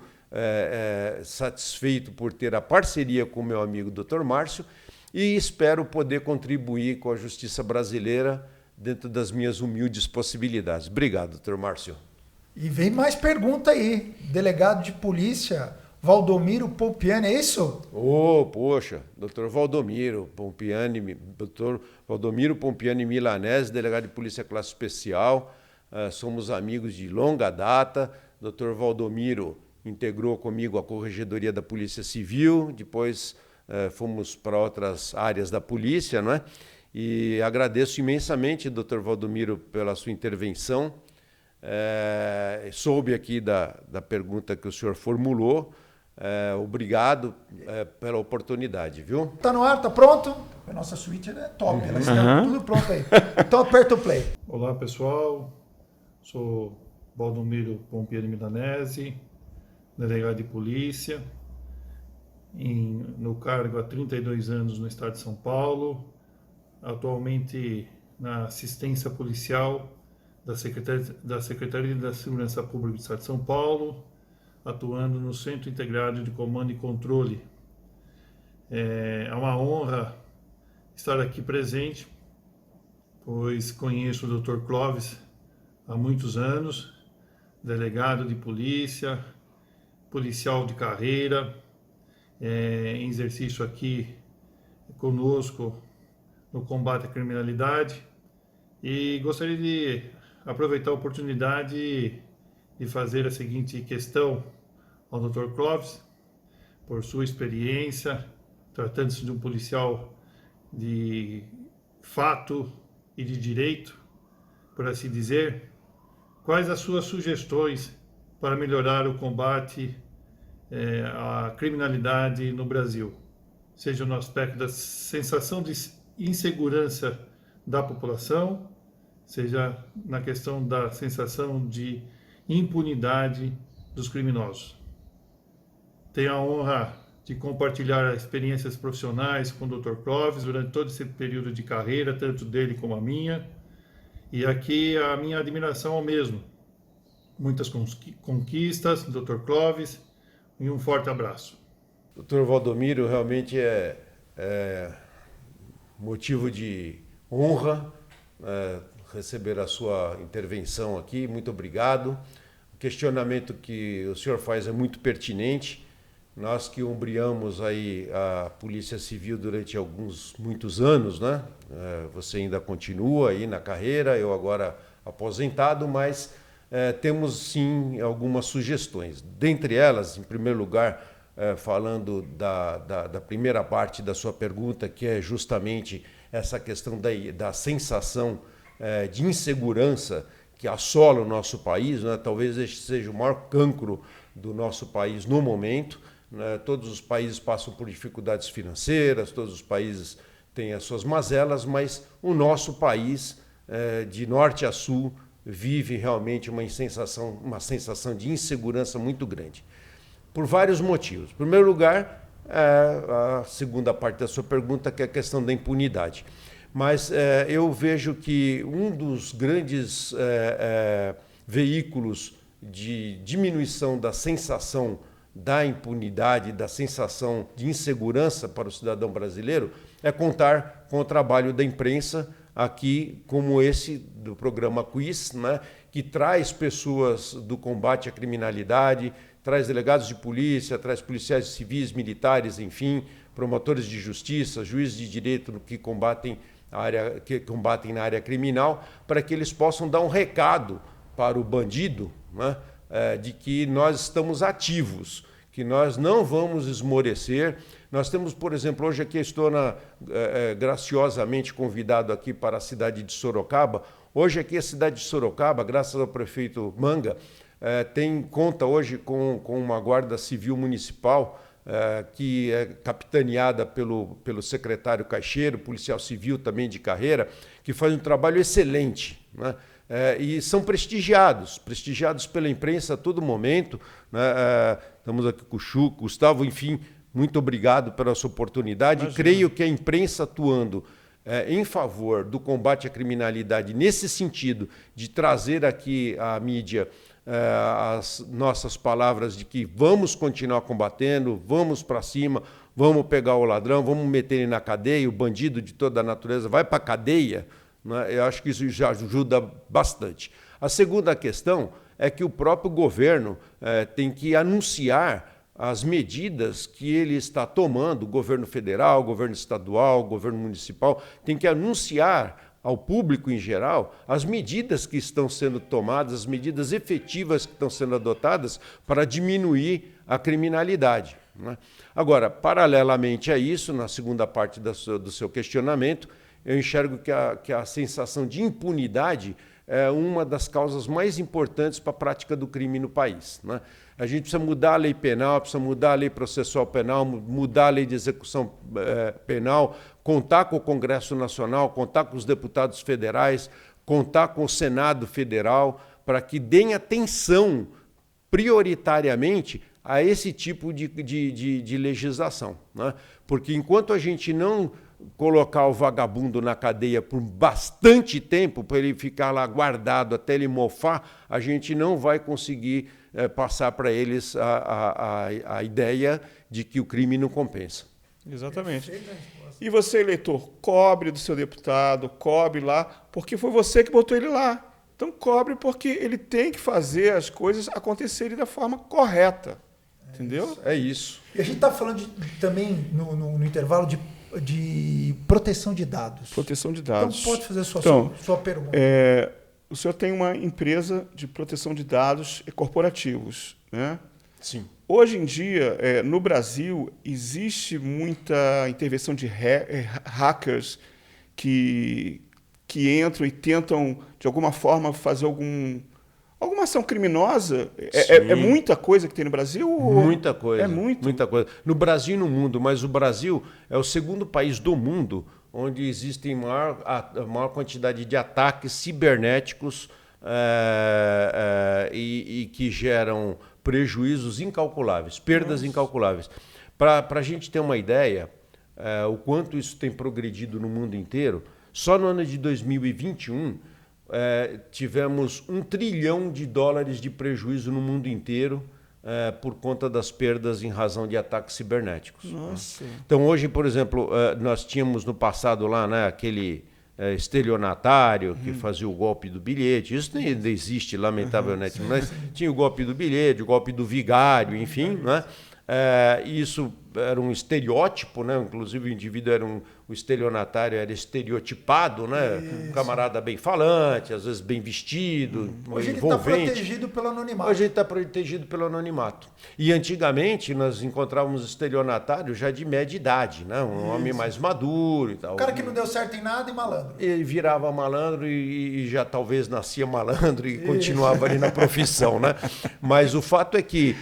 [SPEAKER 3] satisfeito por ter a parceria com o meu amigo Dr. Márcio e espero poder contribuir com a justiça brasileira dentro das minhas humildes possibilidades. Obrigado, Dr. Márcio.
[SPEAKER 2] E vem mais pergunta aí. Delegado de polícia, Valdomiro Pompiani, é isso?
[SPEAKER 3] Poxa, Dr. Valdomiro Pompiani Milanese, delegado de polícia classe especial. Somos amigos de longa data. Dr. Valdomiro integrou comigo a Corregedoria da Polícia Civil, depois fomos para outras áreas da polícia, não é? E agradeço imensamente, Dr. Valdomiro, pela sua intervenção. Soube aqui da pergunta que o senhor formulou. Obrigado pela oportunidade, viu?
[SPEAKER 2] Tá no ar, tá pronto? A nossa suíte é top, ela está tudo pronto aí. Então aperta o play.
[SPEAKER 6] Olá, pessoal. Sou Valdomiro Pompiani Milanese, delegado de polícia, no cargo há 32 anos no estado de São Paulo, atualmente na assistência policial da Secretaria da Segurança Pública do Estado de São Paulo, atuando no Centro Integrado de Comando e Controle. É uma honra estar aqui presente, pois conheço o Dr. Clóvis há muitos anos, delegado de polícia, policial de carreira, em exercício aqui conosco no combate à criminalidade, e gostaria de aproveitar a oportunidade de fazer a seguinte questão ao Dr. Clóvis, por sua experiência, tratando-se de um policial de fato e de direito, por assim dizer. Quais as suas sugestões para melhorar o combate à criminalidade no Brasil? Seja no aspecto da sensação de insegurança da população, seja na questão da sensação de impunidade dos criminosos. Tenho a honra de compartilhar experiências profissionais com o Dr. Clóvis durante todo esse período de carreira, tanto dele como a minha, e aqui a minha admiração ao mesmo. Muitas conquistas, Dr. Clóvis, e um forte abraço.
[SPEAKER 3] Dr. Valdomiro, realmente é motivo de honra receber a sua intervenção aqui. Muito obrigado. O questionamento que o senhor faz é muito pertinente. Nós que ombreamos aí a Polícia Civil durante muitos anos, né? Você ainda continua aí na carreira, eu agora aposentado, mas temos sim algumas sugestões. Dentre elas, em primeiro lugar, falando da primeira parte da sua pergunta, que é justamente essa questão da sensação de insegurança que assola o nosso país, né? Talvez este seja o maior cancro do nosso país no momento, né? Todos os países passam por dificuldades financeiras, todos os países têm as suas mazelas, mas o nosso país, de norte a sul, vive realmente uma sensação de insegurança muito grande, por vários motivos. Em primeiro lugar, a segunda parte da sua pergunta, que é a questão da impunidade. Mas eu vejo que um dos grandes veículos de diminuição da sensação da impunidade, da sensação de insegurança para o cidadão brasileiro, é contar com o trabalho da imprensa, aqui como esse do programa Quiz, né, que traz pessoas do combate à criminalidade, traz delegados de polícia, traz policiais civis, militares, enfim, promotores de justiça, juízes de direito que combatem na área criminal, para que eles possam dar um recado para o bandido, né, de que nós estamos ativos, que nós não vamos esmorecer. Nós temos, por exemplo, hoje aqui estou graciosamente convidado aqui para a cidade de Sorocaba. Hoje aqui a cidade de Sorocaba, graças ao prefeito Manga, conta hoje com uma guarda civil municipal, que é capitaneada pelo secretário Caixeiro, policial civil também de carreira, que faz um trabalho excelente, né? E são prestigiados pela imprensa a todo momento, né? Estamos aqui com o Chuco, Gustavo, enfim, muito obrigado pela sua oportunidade. Imagina. Creio que a imprensa atuando em favor do combate à criminalidade, nesse sentido de trazer aqui à mídia as nossas palavras de que vamos continuar combatendo, vamos para cima, vamos pegar o ladrão, vamos meter ele na cadeia, o bandido de toda a natureza vai para a cadeia, né? Eu acho que isso já ajuda bastante. A segunda questão é que o próprio governo tem que anunciar as medidas que ele está tomando, o governo federal, o governo estadual, o governo municipal, tem que anunciar ao público em geral as medidas que estão sendo tomadas, as medidas efetivas que estão sendo adotadas para diminuir a criminalidade, né? Agora, paralelamente a isso, na segunda parte do seu questionamento, eu enxergo que a sensação de impunidade é uma das causas mais importantes para a prática do crime no país, né? A gente precisa mudar a lei penal, precisa mudar a lei processual penal, mudar a lei de execução penal, contar com o Congresso Nacional, contar com os deputados federais, contar com o Senado Federal, para que deem atenção prioritariamente a esse tipo de legislação, né? Porque enquanto a gente não colocar o vagabundo na cadeia por bastante tempo, para ele ficar lá guardado até ele mofar, a gente não vai conseguir passar para eles a ideia de que o crime não compensa.
[SPEAKER 1] Exatamente. E você, eleitor, cobre do seu deputado, cobre lá, porque foi você que botou ele lá. Então cobre porque ele tem que fazer as coisas acontecerem da forma correta. Entendeu?
[SPEAKER 3] É isso.
[SPEAKER 2] E a gente está falando também no intervalo de proteção de dados.
[SPEAKER 1] Proteção de dados.
[SPEAKER 2] Então, pode fazer sua pergunta.
[SPEAKER 1] O senhor tem uma empresa de proteção de dados corporativos, né?
[SPEAKER 3] Sim.
[SPEAKER 1] Hoje em dia, no Brasil, existe muita intervenção de hackers que entram e tentam, de alguma forma, fazer alguma ação criminosa. É muita coisa que tem no Brasil?
[SPEAKER 3] Muita coisa.
[SPEAKER 1] É muito.
[SPEAKER 3] Muita coisa. No Brasil e no mundo, mas o Brasil é o segundo país do mundo onde existem a maior quantidade de ataques cibernéticos e que geram prejuízos incalculáveis, perdas incalculáveis. Para a gente ter uma ideia, o quanto isso tem progredido no mundo inteiro, só no ano de 2021, tivemos $1 trilhão de prejuízo no mundo inteiro por conta das perdas em razão de ataques cibernéticos.
[SPEAKER 1] Nossa.
[SPEAKER 3] Então, hoje, por exemplo, nós tínhamos no passado lá, né, aquele estelionatário que fazia o golpe do bilhete. Isso ainda existe, lamentavelmente, mas tinha o golpe do bilhete, o golpe do vigário, enfim, né? Isso era um estereótipo, né? Inclusive o indivíduo o estelionatário era estereotipado, né? Um camarada bem falante, às vezes bem vestido,
[SPEAKER 2] hoje
[SPEAKER 3] envolvente.
[SPEAKER 2] Ele está protegido pelo anonimato.
[SPEAKER 3] Hoje ele está protegido pelo anonimato. E antigamente nós encontrávamos estelionatário já de média idade, né? Um homem mais maduro e tal.
[SPEAKER 2] O cara que não deu certo em nada e malandro.
[SPEAKER 3] Ele virava malandro e já talvez nascia malandro e continuava ali na profissão, né? Mas o fato é que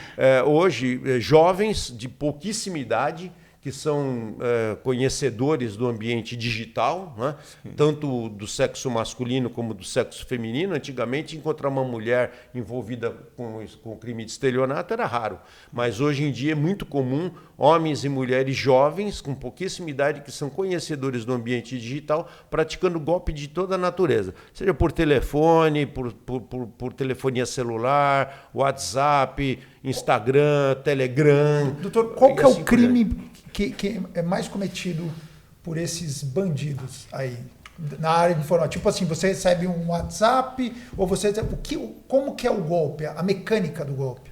[SPEAKER 3] hoje jovens de pouquíssima idade que são conhecedores do ambiente digital, né? Tanto do sexo masculino como do sexo feminino. Antigamente, encontrar uma mulher envolvida com crime de estelionato era raro, mas hoje em dia é muito comum homens e mulheres jovens com pouquíssima idade que são conhecedores do ambiente digital praticando golpe de toda a natureza, seja por telefone, por telefonia celular, WhatsApp, Instagram, Telegram.
[SPEAKER 2] Doutor, qual que é o crime que é mais cometido por esses bandidos aí na área de informática? Tipo assim, você recebe um WhatsApp ou você como que é o golpe, a mecânica do golpe?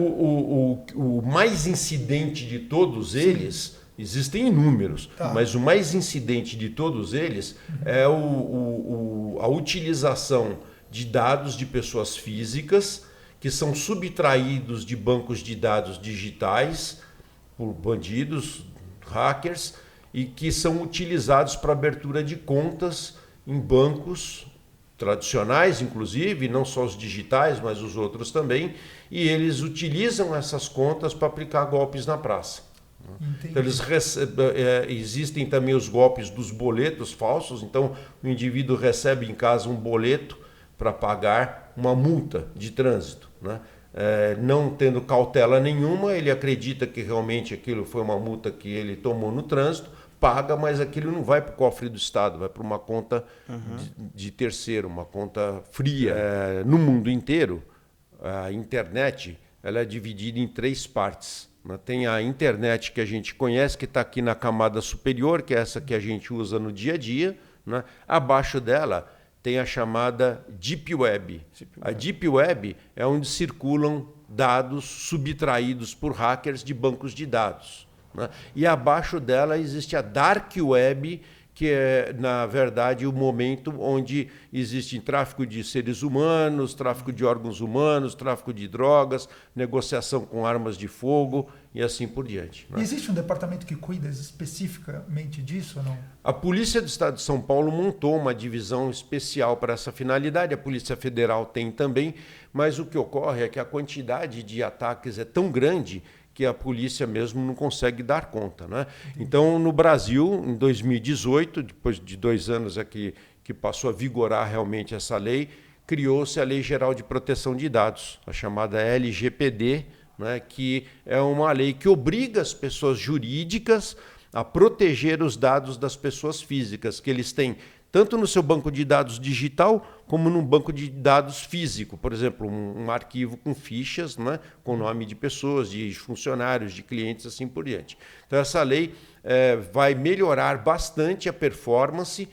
[SPEAKER 3] O mais incidente de todos eles, existem inúmeros, mas o mais incidente de todos eles é a utilização de dados de pessoas físicas que são subtraídos de bancos de dados digitais por bandidos, hackers, e que são utilizados para abertura de contas em bancos tradicionais, inclusive, não só os digitais, mas os outros também, e eles utilizam essas contas para aplicar golpes na praça. Então, existem também os golpes dos boletos falsos. Então, o indivíduo recebe em casa um boleto para pagar uma multa de trânsito, né? Não tendo cautela nenhuma, ele acredita que realmente aquilo foi uma multa que ele tomou no trânsito, paga, mas aquilo não vai para o cofre do Estado, vai para uma conta de terceiro, uma conta fria. No mundo inteiro, a internet ela é dividida em 3 partes. Tem a internet que a gente conhece, que está aqui na camada superior, que é essa que a gente usa no dia a dia, né? Abaixo dela tem a chamada Deep Web. A Deep Web é onde circulam dados subtraídos por hackers de bancos de dados, né? E abaixo dela existe a Dark Web, que é, na verdade, o momento onde existe tráfico de seres humanos, tráfico de órgãos humanos, tráfico de drogas, negociação com armas de fogo e assim por diante, né?
[SPEAKER 2] E existe um departamento que cuida especificamente disso ou não?
[SPEAKER 3] A Polícia do Estado de São Paulo montou uma divisão especial para essa finalidade, a Polícia Federal tem também, mas o que ocorre é que a quantidade de ataques é tão grande que a polícia mesmo não consegue dar conta, né? Então, no Brasil, em 2018, depois de 2 anos aqui que passou a vigorar realmente essa lei, criou-se a Lei Geral de Proteção de Dados, a chamada LGPD, né, que é uma lei que obriga as pessoas jurídicas a proteger os dados das pessoas físicas, que eles têm tanto no seu banco de dados digital como num banco de dados físico. Por exemplo, um arquivo com fichas, né, com nome de pessoas, de funcionários, de clientes, assim por diante. Então, essa lei vai melhorar bastante a performance,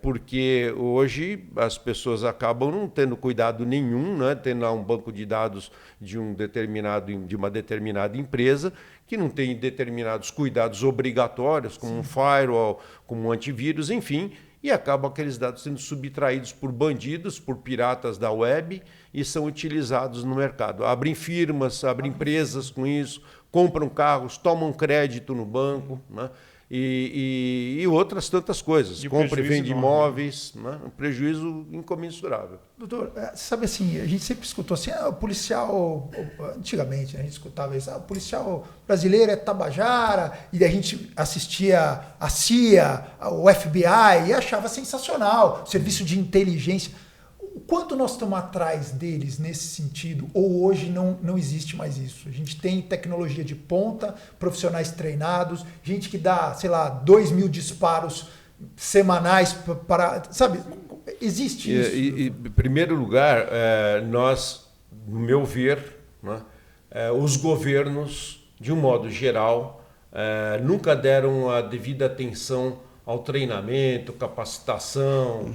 [SPEAKER 3] porque hoje as pessoas acabam não tendo cuidado nenhum, né, tendo lá um banco de dados de uma determinada empresa, que não tem determinados cuidados obrigatórios, como um firewall, como um antivírus, enfim, e acabam aqueles dados sendo subtraídos por bandidos, por piratas da web, e são utilizados no mercado. Abrem firmas, abrem empresas com isso, compram carros, tomam crédito no banco, né? E outras tantas coisas. Compra e vende imóveis, né? Um prejuízo incomensurável.
[SPEAKER 2] Doutor, sabe assim, a gente sempre escutou assim, o policial, antigamente a gente escutava isso, o policial brasileiro é tabajara, e a gente assistia a CIA, o FBI, e achava sensacional, serviço de inteligência. O quanto nós estamos atrás deles nesse sentido? Ou hoje não existe mais isso? A gente tem tecnologia de ponta, profissionais treinados, gente que dá, sei lá, 2.000 disparos semanais para... Sabe, existe isso?
[SPEAKER 3] Em primeiro lugar, nós, no meu ver, né, os governos, de um modo geral, nunca deram a devida atenção ao treinamento, capacitação,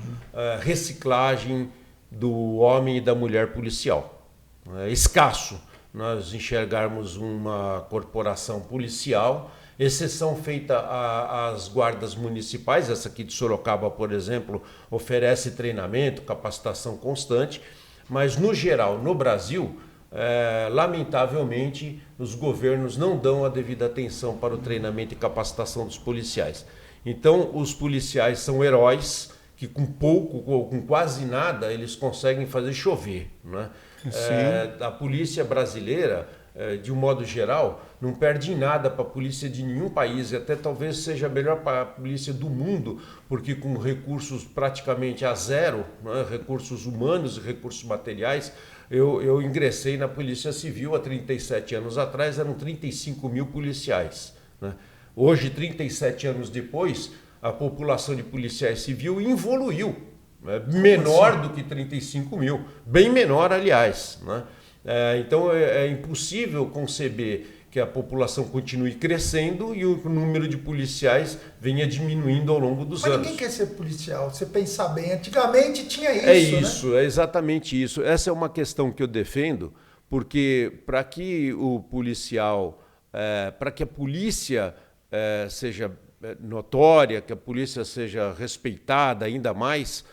[SPEAKER 3] reciclagem do homem e da mulher policial. É escasso. nós enxergarmos uma corporação policial, exceção feita às guardas municipais. Essa aqui de Sorocaba, por exemplo, oferece treinamento, capacitação constante, mas no geral, no Brasil, lamentavelmente, os governos não dão a devida atenção para o treinamento e capacitação dos policiais. Então, os policiais são heróis que com pouco ou com quase nada eles conseguem fazer chover, né? A polícia brasileira, de um modo geral, não perde em nada para a polícia de nenhum país, e até talvez seja a melhor para a polícia do mundo, porque com recursos praticamente a zero, né, recursos humanos e recursos materiais, eu ingressei na Polícia Civil há 37 anos atrás, eram 35 mil policiais, né? Hoje, 37 anos depois, a população de policiais civil evoluiu, né? Menor do que 35 mil, bem menor, aliás, né? Então é impossível conceber que a população continue crescendo e o número de policiais venha diminuindo ao longo dos anos.
[SPEAKER 2] Mas ninguém quer ser policial, você pensar bem. Antigamente tinha isso,
[SPEAKER 3] É isso,
[SPEAKER 2] né?
[SPEAKER 3] É exatamente isso. Essa é uma questão que eu defendo, porque para que o policial, para que a polícia seja notória, que a polícia seja respeitada ainda mais,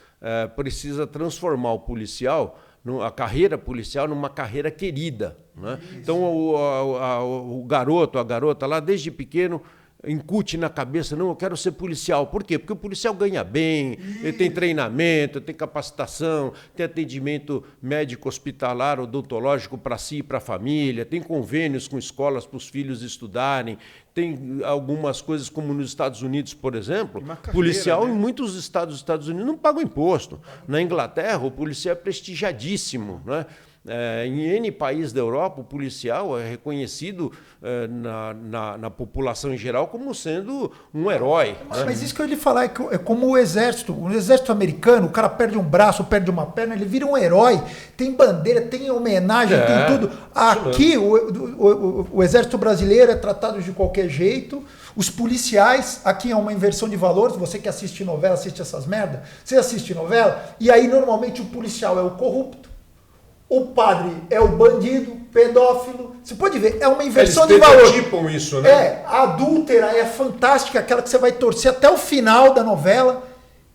[SPEAKER 3] precisa transformar o policial, a carreira policial, numa carreira querida, né? Então o garoto, a garota lá desde pequeno incute na cabeça, não, eu quero ser policial. Por quê? Porque o policial ganha bem, ele tem treinamento, tem capacitação, tem atendimento médico hospitalar, odontológico para si e para a família, tem convênios com escolas para os filhos estudarem, tem algumas coisas como nos Estados Unidos, por exemplo, policial, né? Em muitos estados dos Estados Unidos não pagam imposto. Na Inglaterra, o policial é prestigiadíssimo, né? Em N países da Europa, o policial é reconhecido na população em geral como sendo um herói.
[SPEAKER 2] Mas isso que eu ia lhe falar, é como o exército americano, o cara perde um braço, perde uma perna, ele vira um herói, tem bandeira, tem homenagem, tem tudo. Aqui, o exército brasileiro é tratado de qualquer jeito. Os policiais, aqui é uma inversão de valores. Você que assiste novela, assiste essas merdas, você assiste novela, e aí normalmente o policial é o corrupto, o padre é o bandido, pedófilo. Você pode ver, é uma inversão de valores. Eles
[SPEAKER 3] estereotipam isso, né?
[SPEAKER 2] A adúltera é fantástica, aquela que você vai torcer até o final da novela.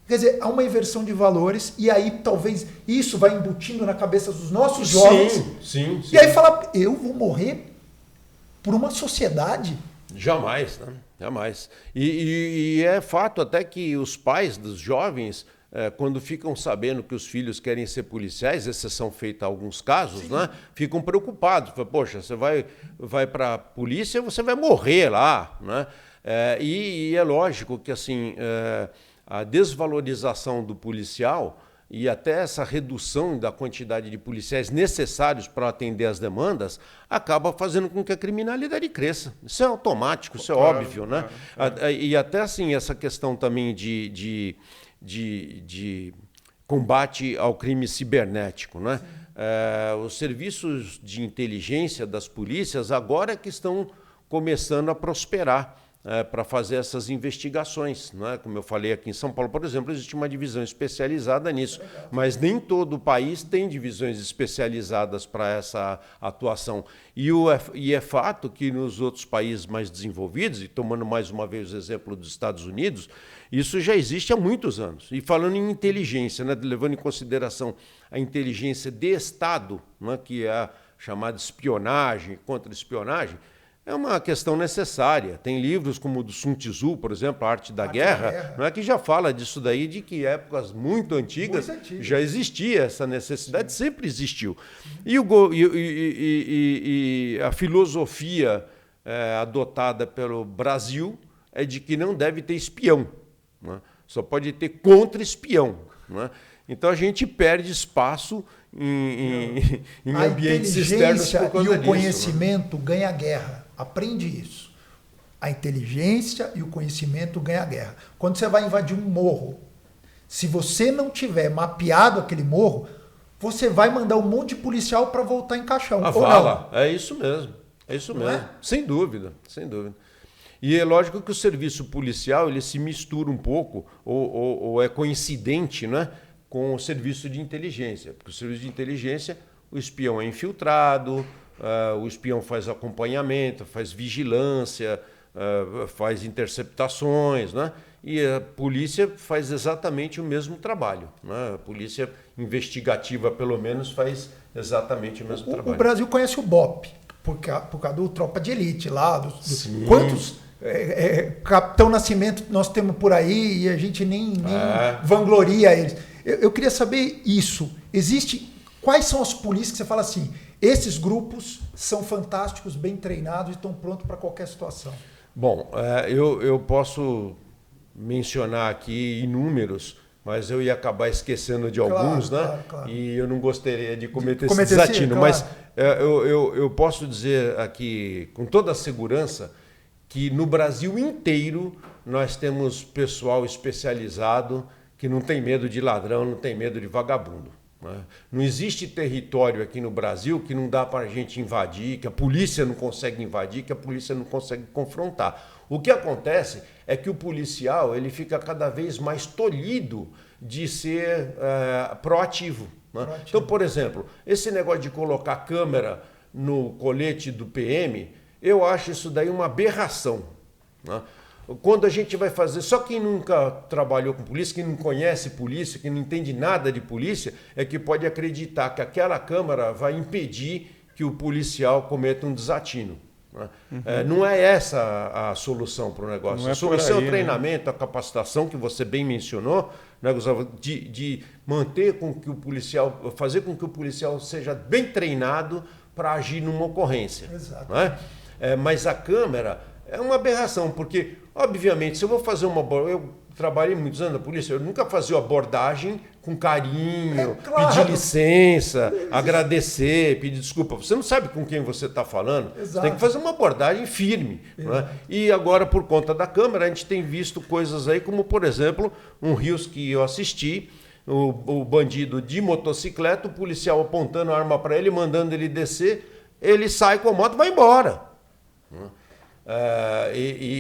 [SPEAKER 2] Quer dizer, há uma inversão de valores, e aí talvez isso vai embutindo na cabeça dos nossos jovens.
[SPEAKER 3] Sim.
[SPEAKER 2] E aí fala, eu vou morrer por uma sociedade?
[SPEAKER 3] Jamais, né? Jamais. E é fato até que os pais dos jovens, quando ficam sabendo que os filhos querem ser policiais, exceção feita a alguns casos, né, ficam preocupados. Poxa, você vai para a polícia, você vai morrer lá, né? E é lógico que assim, a desvalorização do policial e até essa redução da quantidade de policiais necessários para atender as demandas acaba fazendo com que a criminalidade cresça. Isso é automático, isso é óbvio, né? E até assim, essa questão também de combate ao crime cibernético, né? Os serviços de inteligência das polícias agora é que estão começando a prosperar para fazer essas investigações, né? Como eu falei, aqui em São Paulo, por exemplo, existe uma divisão especializada nisso, mas nem todo o país tem divisões especializadas para essa atuação. E é fato que nos outros países mais desenvolvidos, e tomando mais uma vez o exemplo dos Estados Unidos, isso já existe há muitos anos. E falando em inteligência, né, levando em consideração a inteligência de Estado, né, que é a chamada espionagem, contra-espionagem, é uma questão necessária. Tem livros como o do Sun Tzu, por exemplo, A Arte da Guerra, não é, que já fala disso daí, de que épocas muito antigas já existia essa necessidade, sempre existiu. E a filosofia adotada pelo Brasil é de que não deve ter espião, né? Só pode ter contra-espião, né? Então a gente perde espaço em ambientes externos por causa disso.
[SPEAKER 2] E o conhecimento ganha guerra. Aprende isso. A inteligência e o conhecimento ganham a guerra. Quando você vai invadir um morro, se você não tiver mapeado aquele morro, você vai mandar um monte de policial para voltar em caixão.
[SPEAKER 3] A vala. É isso mesmo. É isso mesmo. É? Sem dúvida, sem dúvida. E é lógico que o serviço policial ele se mistura um pouco, ou é coincidente, né, com o serviço de inteligência. Porque o serviço de inteligência, o espião é infiltrado, o espião faz acompanhamento, faz vigilância, faz interceptações, né? E a polícia faz exatamente o mesmo trabalho, né? A polícia investigativa, pelo menos, faz exatamente o mesmo trabalho.
[SPEAKER 2] O Brasil conhece o BOP, por causa do Tropa de Elite lá. Quantos Capitão Nascimento nós temos por aí e a gente nem vangloria eles. Eu queria saber isso. Quais são as polícias que você fala assim, esses grupos são fantásticos, bem treinados e estão prontos para qualquer situação?
[SPEAKER 3] Bom, eu posso mencionar aqui inúmeros, mas eu ia acabar esquecendo de alguns, né?
[SPEAKER 2] Claro.
[SPEAKER 3] E eu não gostaria de cometer esse desatino. Claro. Mas eu posso dizer aqui com toda a segurança que no Brasil inteiro nós temos pessoal especializado que não tem medo de ladrão, não tem medo de vagabundo. Não existe território aqui no Brasil que não dá para a gente invadir, que a polícia não consegue invadir, que a polícia não consegue confrontar. O que acontece é que o policial ele fica cada vez mais tolhido de ser proativo. Né? Então, por exemplo, esse negócio de colocar câmera no colete do PM, eu acho isso daí uma aberração. Né? Quando a gente vai fazer, só quem nunca trabalhou com polícia, quem não conhece polícia, quem não entende nada de polícia, é que pode acreditar que aquela câmera vai impedir que o policial cometa um desatino. Né? Não é essa a solução para o negócio. A solução é o treinamento, a capacitação que você bem mencionou, né, Gustavo, de manter com que o policial, fazer com que o policial seja bem treinado para agir numa ocorrência.
[SPEAKER 2] Exato.
[SPEAKER 3] Né? Mas a câmera é uma aberração, porque, obviamente, se eu vou fazer eu trabalhei muitos anos na polícia, eu nunca fazia abordagem com carinho, pedir licença, agradecer, pedir desculpa. Você não sabe com quem você está falando. Exato. Você tem que fazer uma abordagem firme. Né? E agora, por conta da câmera, a gente tem visto coisas aí como, por exemplo, um Rios que eu assisti, o bandido de motocicleta, o policial apontando a arma para ele, mandando ele descer, ele sai com a moto e vai embora.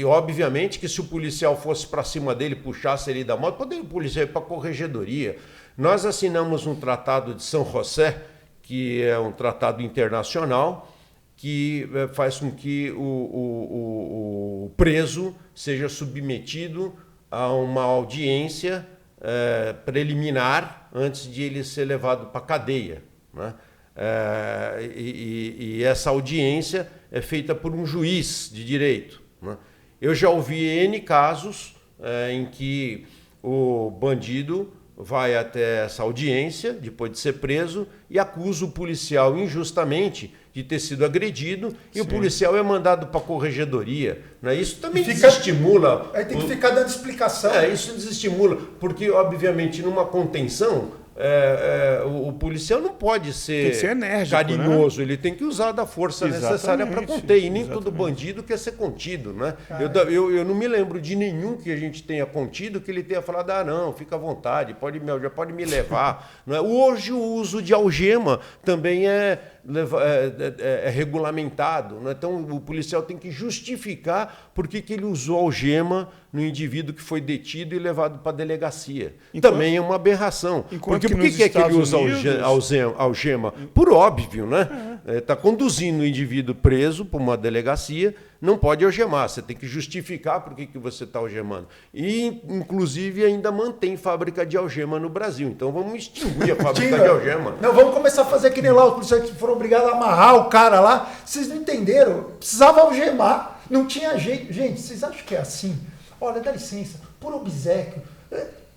[SPEAKER 3] Obviamente que se o policial fosse para cima dele, puxasse ele da moto, poderia o policial ir para a corregedoria. Nós assinamos um tratado de São José, que é um tratado internacional, que faz com que o preso seja submetido a uma audiência preliminar antes de ele ser levado para a cadeia. Né? E essa audiência é feita por um juiz de direito. Né? Eu já ouvi N casos em que o bandido vai até essa audiência, depois de ser preso, e acusa o policial injustamente de ter sido agredido, e o policial é mandado para a corregedoria. Né? Isso também desestimula...
[SPEAKER 2] Aí tem que ficar dando explicação.
[SPEAKER 3] Isso desestimula, porque, obviamente, numa contenção... o policial não pode ser
[SPEAKER 1] enérgico,
[SPEAKER 3] carinhoso,
[SPEAKER 1] né?
[SPEAKER 3] Ele tem que usar da força necessária para conter, e nem todo bandido quer ser contido. Né? Eu não me lembro de nenhum que a gente tenha contido que ele tenha falado, não, fica à vontade, já pode me levar. Né? Hoje o uso de algema também é regulamentado. Né? Então o policial tem que justificar por que ele usou algema no indivíduo que foi detido e levado para a delegacia. Também é uma aberração. Porque por que ele usa algema? Por óbvio, né? Está conduzindo o indivíduo preso para uma delegacia, não pode algemar. Você tem que justificar por que você está algemando. E, inclusive, ainda mantém fábrica de algema no Brasil. Então, vamos extinguir a fábrica de algema.
[SPEAKER 2] Não, vamos começar a fazer que nem lá, os policiais que foram obrigados a amarrar o cara lá. Vocês não entenderam? Precisava algemar. Não tinha jeito. Gente, vocês acham que é assim? Olha, dá licença, por obséquio,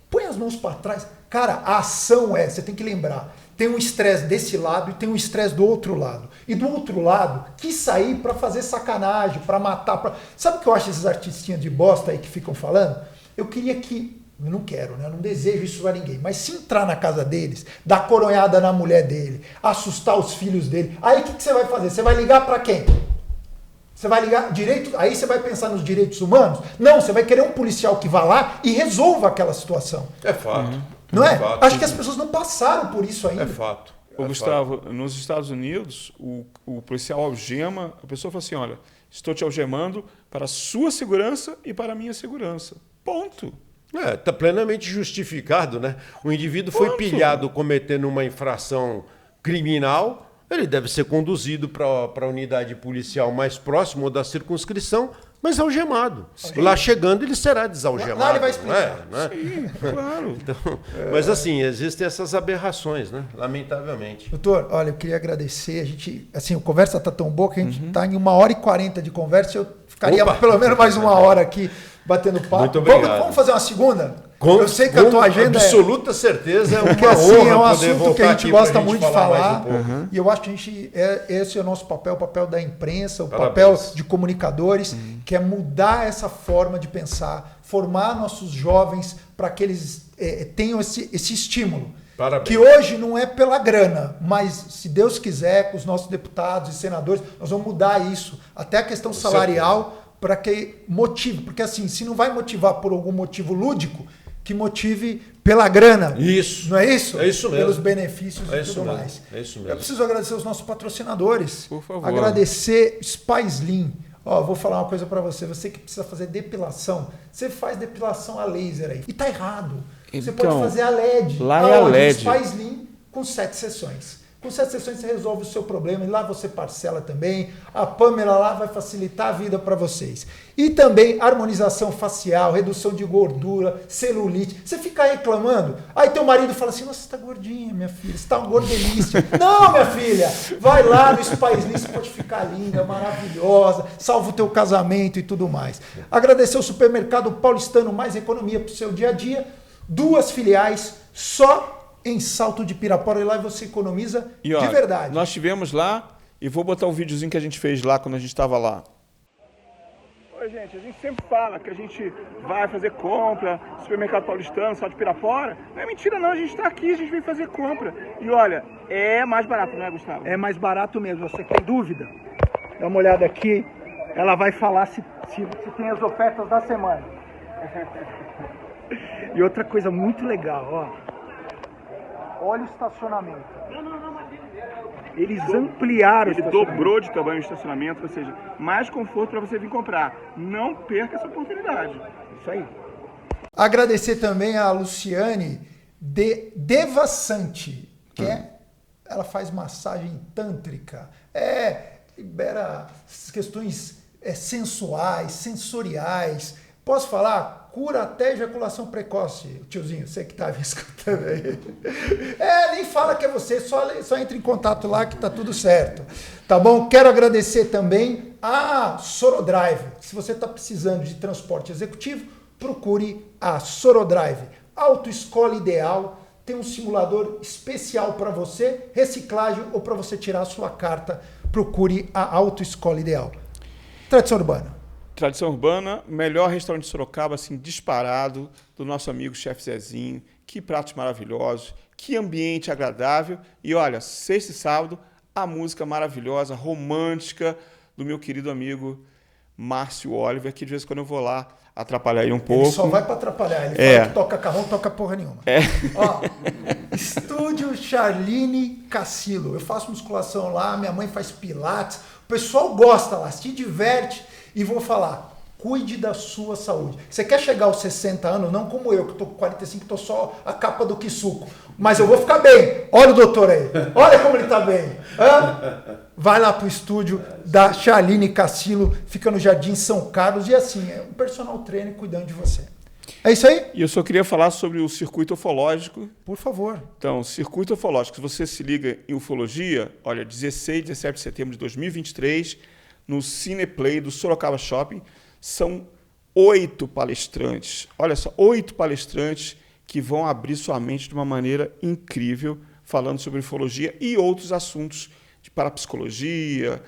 [SPEAKER 2] põe as mãos para trás. Cara, a ação você tem que lembrar, tem um estresse desse lado e tem um estresse do outro lado. E do outro lado, quis sair para fazer sacanagem, para matar. Sabe o que eu acho esses artistinhas de bosta aí que ficam falando? Eu queria que, eu não quero, né? Eu não desejo isso para ninguém, mas se entrar na casa deles, dar coronhada na mulher dele, assustar os filhos dele, aí o que você vai fazer? Você vai ligar para quem? Você vai ligar direito, aí você vai pensar nos direitos humanos? Não, você vai querer um policial que vá lá e resolva aquela situação.
[SPEAKER 3] É fato.
[SPEAKER 2] Não é?
[SPEAKER 3] Fato.
[SPEAKER 2] Acho que as pessoas não passaram por isso ainda.
[SPEAKER 3] É fato.
[SPEAKER 1] Gustavo, nos Estados Unidos, o policial algema, a pessoa fala assim, olha, estou te algemando para a sua segurança e para a minha segurança. Ponto.
[SPEAKER 3] Está plenamente justificado, né? O indivíduo foi pilhado cometendo uma infração criminal, ele deve ser conduzido para a unidade policial mais próxima ou da circunscrição, mas algemado. Lá chegando, ele será desalgemado.
[SPEAKER 2] Lá ele vai explicar.
[SPEAKER 3] Não é?
[SPEAKER 1] Sim, claro.
[SPEAKER 3] Então, mas assim, existem essas aberrações, né? Lamentavelmente.
[SPEAKER 2] Doutor, olha, eu queria agradecer. A gente, assim, a conversa está tão boa que a gente está em 1h40 de conversa. Eu ficaria pelo menos mais 1 hora aqui batendo papo.
[SPEAKER 3] Muito obrigado.
[SPEAKER 2] Vamos fazer uma segunda? Eu sei que a tua agenda
[SPEAKER 3] absoluta certeza é uma
[SPEAKER 2] assim,
[SPEAKER 3] honra
[SPEAKER 2] é um
[SPEAKER 3] poder
[SPEAKER 2] assunto
[SPEAKER 3] voltar
[SPEAKER 2] que a gente
[SPEAKER 3] aqui
[SPEAKER 2] gosta
[SPEAKER 3] pra gente
[SPEAKER 2] muito de falar.
[SPEAKER 3] mais um pouco.
[SPEAKER 2] E eu acho que esse é o nosso papel, o papel da imprensa, o
[SPEAKER 3] Parabéns.
[SPEAKER 2] papel de comunicadores, que é mudar essa forma de pensar, formar nossos jovens para que eles tenham esse estímulo.
[SPEAKER 3] Parabéns.
[SPEAKER 2] Que hoje não é pela grana, mas se Deus quiser, com os nossos deputados e senadores, nós vamos mudar isso. Até a questão salarial, para que motive. Porque assim, se não vai motivar por algum motivo lúdico, que motive pela grana.
[SPEAKER 3] Isso.
[SPEAKER 2] Não é isso?
[SPEAKER 3] É isso mesmo.
[SPEAKER 2] Pelos benefícios
[SPEAKER 3] É
[SPEAKER 2] e
[SPEAKER 3] isso
[SPEAKER 2] tudo
[SPEAKER 3] mesmo.
[SPEAKER 2] mais.
[SPEAKER 3] É isso mesmo.
[SPEAKER 2] Eu preciso agradecer os nossos patrocinadores.
[SPEAKER 1] Por favor.
[SPEAKER 2] Agradecer Spa Slim. Ó, vou falar uma coisa para você. Você que precisa fazer depilação, você faz depilação a laser aí. E tá errado. Você
[SPEAKER 1] Então,
[SPEAKER 2] pode fazer a LED.
[SPEAKER 1] lá é a LED.
[SPEAKER 2] Spa Slim com 7 sessões. Com 7 sessões você resolve o seu problema e lá você parcela também. A Pamela lá vai facilitar a vida para vocês. E também harmonização facial, redução de gordura, celulite. Você fica reclamando, aí teu marido fala assim, nossa, você tá gordinha, minha filha, você tá uma gordelícia. Não, minha filha, vai lá no Spa Slim, você pode ficar linda, maravilhosa, salva o teu casamento e tudo mais. Agradecer o supermercado paulistano, mais economia para o seu dia a dia. 2 filiais só em Salto de Pirapora, e lá você economiza
[SPEAKER 1] E, ó,
[SPEAKER 2] de verdade.
[SPEAKER 1] Nós tivemos lá, e vou botar um videozinho que a gente fez lá quando a gente estava lá. Oi, gente, a gente sempre fala que a gente vai fazer compra, supermercado paulistano, Salto de Pirapora. Não é mentira não, a gente está aqui, a gente vem fazer compra. E olha, é mais barato, não é, Gustavo?
[SPEAKER 7] É mais barato mesmo, você tem dúvida? Dá uma olhada aqui, ela vai falar se tem as ofertas da semana. E outra coisa muito legal, ó. Olha o estacionamento. Eles ampliaram o
[SPEAKER 1] Ele
[SPEAKER 7] estacionamento.
[SPEAKER 1] dobrou de tamanho o estacionamento, ou seja, mais conforto para você vir comprar. Não perca essa oportunidade.
[SPEAKER 7] Isso aí.
[SPEAKER 2] Agradecer também a Luciane Devassante, que ela faz massagem tântrica, libera questões sensuais, sensoriais. Posso falar? Cura até ejaculação precoce, tiozinho, você que tá me escutando aí. Nem fala que é você, só entre em contato lá que tá tudo certo. Tá bom? Quero agradecer também a Sorodrive. Se você está precisando de transporte executivo, procure a Sorodrive. Autoescola Ideal tem um simulador especial para você, reciclagem ou para você tirar a sua carta, procure a Autoescola Ideal. Tradição Urbana.
[SPEAKER 1] Tradição Urbana, melhor restaurante de Sorocaba, assim, disparado, do nosso amigo chefe Zezinho. Que pratos maravilhosos, que ambiente agradável. E olha, sexta e sábado, a música maravilhosa, romântica, do meu querido amigo Márcio Oliver, que de vez em quando eu vou lá atrapalhar ele um pouco.
[SPEAKER 2] Ele só vai para atrapalhar, ele fala que toca carrão, toca porra nenhuma. Ó, Estúdio Charline Cassilo. Eu faço musculação lá, minha mãe faz pilates, o pessoal gosta lá, se diverte. E vou falar, cuide da sua saúde. Você quer chegar aos 60 anos, não como eu, que estou com 45, estou só a capa do Kisuko. Mas eu vou ficar bem. Olha o doutor aí. Olha como ele está bem. Vai lá para o estúdio da Charline Cassilo, fica no Jardim São Carlos. E assim, é um personal trainer cuidando de você. É isso aí?
[SPEAKER 1] E eu só queria falar sobre o circuito ufológico.
[SPEAKER 2] Por favor.
[SPEAKER 1] Então, circuito ufológico, se você se liga em ufologia, olha, 16 e 17 de setembro de 2023, no Cineplay do Sorocaba Shopping, são 8 palestrantes. Olha só, 8 palestrantes que vão abrir sua mente de uma maneira incrível, falando sobre ufologia e outros assuntos de parapsicologia,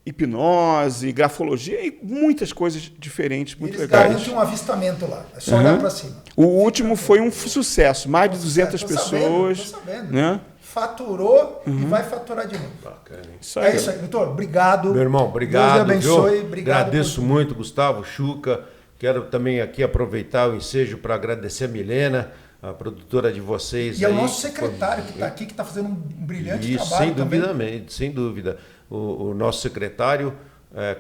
[SPEAKER 1] hipnose, grafologia e muitas coisas diferentes, muito legais.
[SPEAKER 2] Eles garantem um avistamento lá, é só olhar para cima.
[SPEAKER 1] O último foi um sucesso, mais de 200 pessoas.
[SPEAKER 2] Tô sabendo.
[SPEAKER 1] Né?
[SPEAKER 2] Faturou e vai faturar de novo.
[SPEAKER 3] Bacana, hein?
[SPEAKER 1] Isso aí.
[SPEAKER 2] É isso aí, doutor. Obrigado.
[SPEAKER 3] Meu irmão, obrigado.
[SPEAKER 2] Deus lhe abençoe.
[SPEAKER 3] Viu?
[SPEAKER 2] Obrigado.
[SPEAKER 3] Agradeço muito, Gustavo, Chuca. Quero também aqui aproveitar o ensejo para agradecer a Milena, a produtora de vocês.
[SPEAKER 2] E
[SPEAKER 3] aí,
[SPEAKER 2] é o nosso secretário que está aqui, que está fazendo um brilhante
[SPEAKER 3] Isso,
[SPEAKER 2] trabalho
[SPEAKER 3] sem dúvida. O nosso secretário,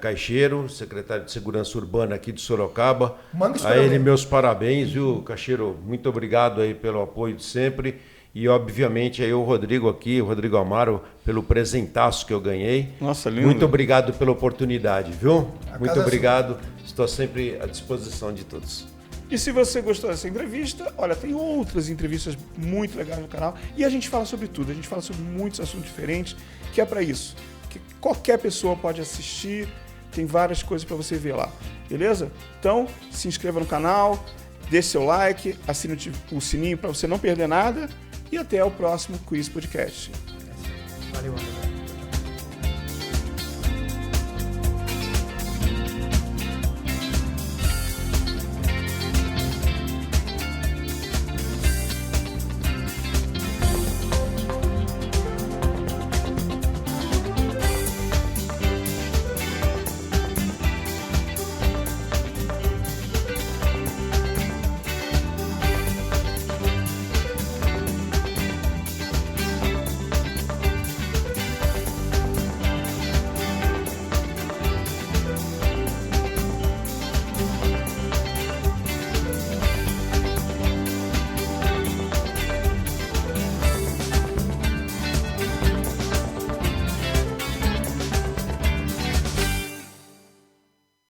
[SPEAKER 3] Caixeiro, secretário de Segurança Urbana aqui de Sorocaba.
[SPEAKER 2] Manda isso
[SPEAKER 3] a
[SPEAKER 2] pra
[SPEAKER 3] ele
[SPEAKER 2] mim.
[SPEAKER 3] meus parabéns, viu, Caixeiro? Muito obrigado aí pelo apoio de sempre. E, obviamente, aí o Rodrigo aqui, o Rodrigo Amaro, pelo presentaço que eu ganhei.
[SPEAKER 1] Nossa, lindo.
[SPEAKER 3] Muito obrigado pela oportunidade, viu? Muito obrigado.
[SPEAKER 2] Sua.
[SPEAKER 3] Estou sempre à disposição de todos.
[SPEAKER 1] E se você gostou dessa entrevista, olha, tem outras entrevistas muito legais no canal. E a gente fala sobre tudo, a gente fala sobre muitos assuntos diferentes, que é para isso. Que qualquer pessoa pode assistir, tem várias coisas para você ver lá, beleza? Então, se inscreva no canal, deixe seu like, assine o sininho para você não perder nada e até o próximo Quiz Podcast.
[SPEAKER 2] Valeu, André.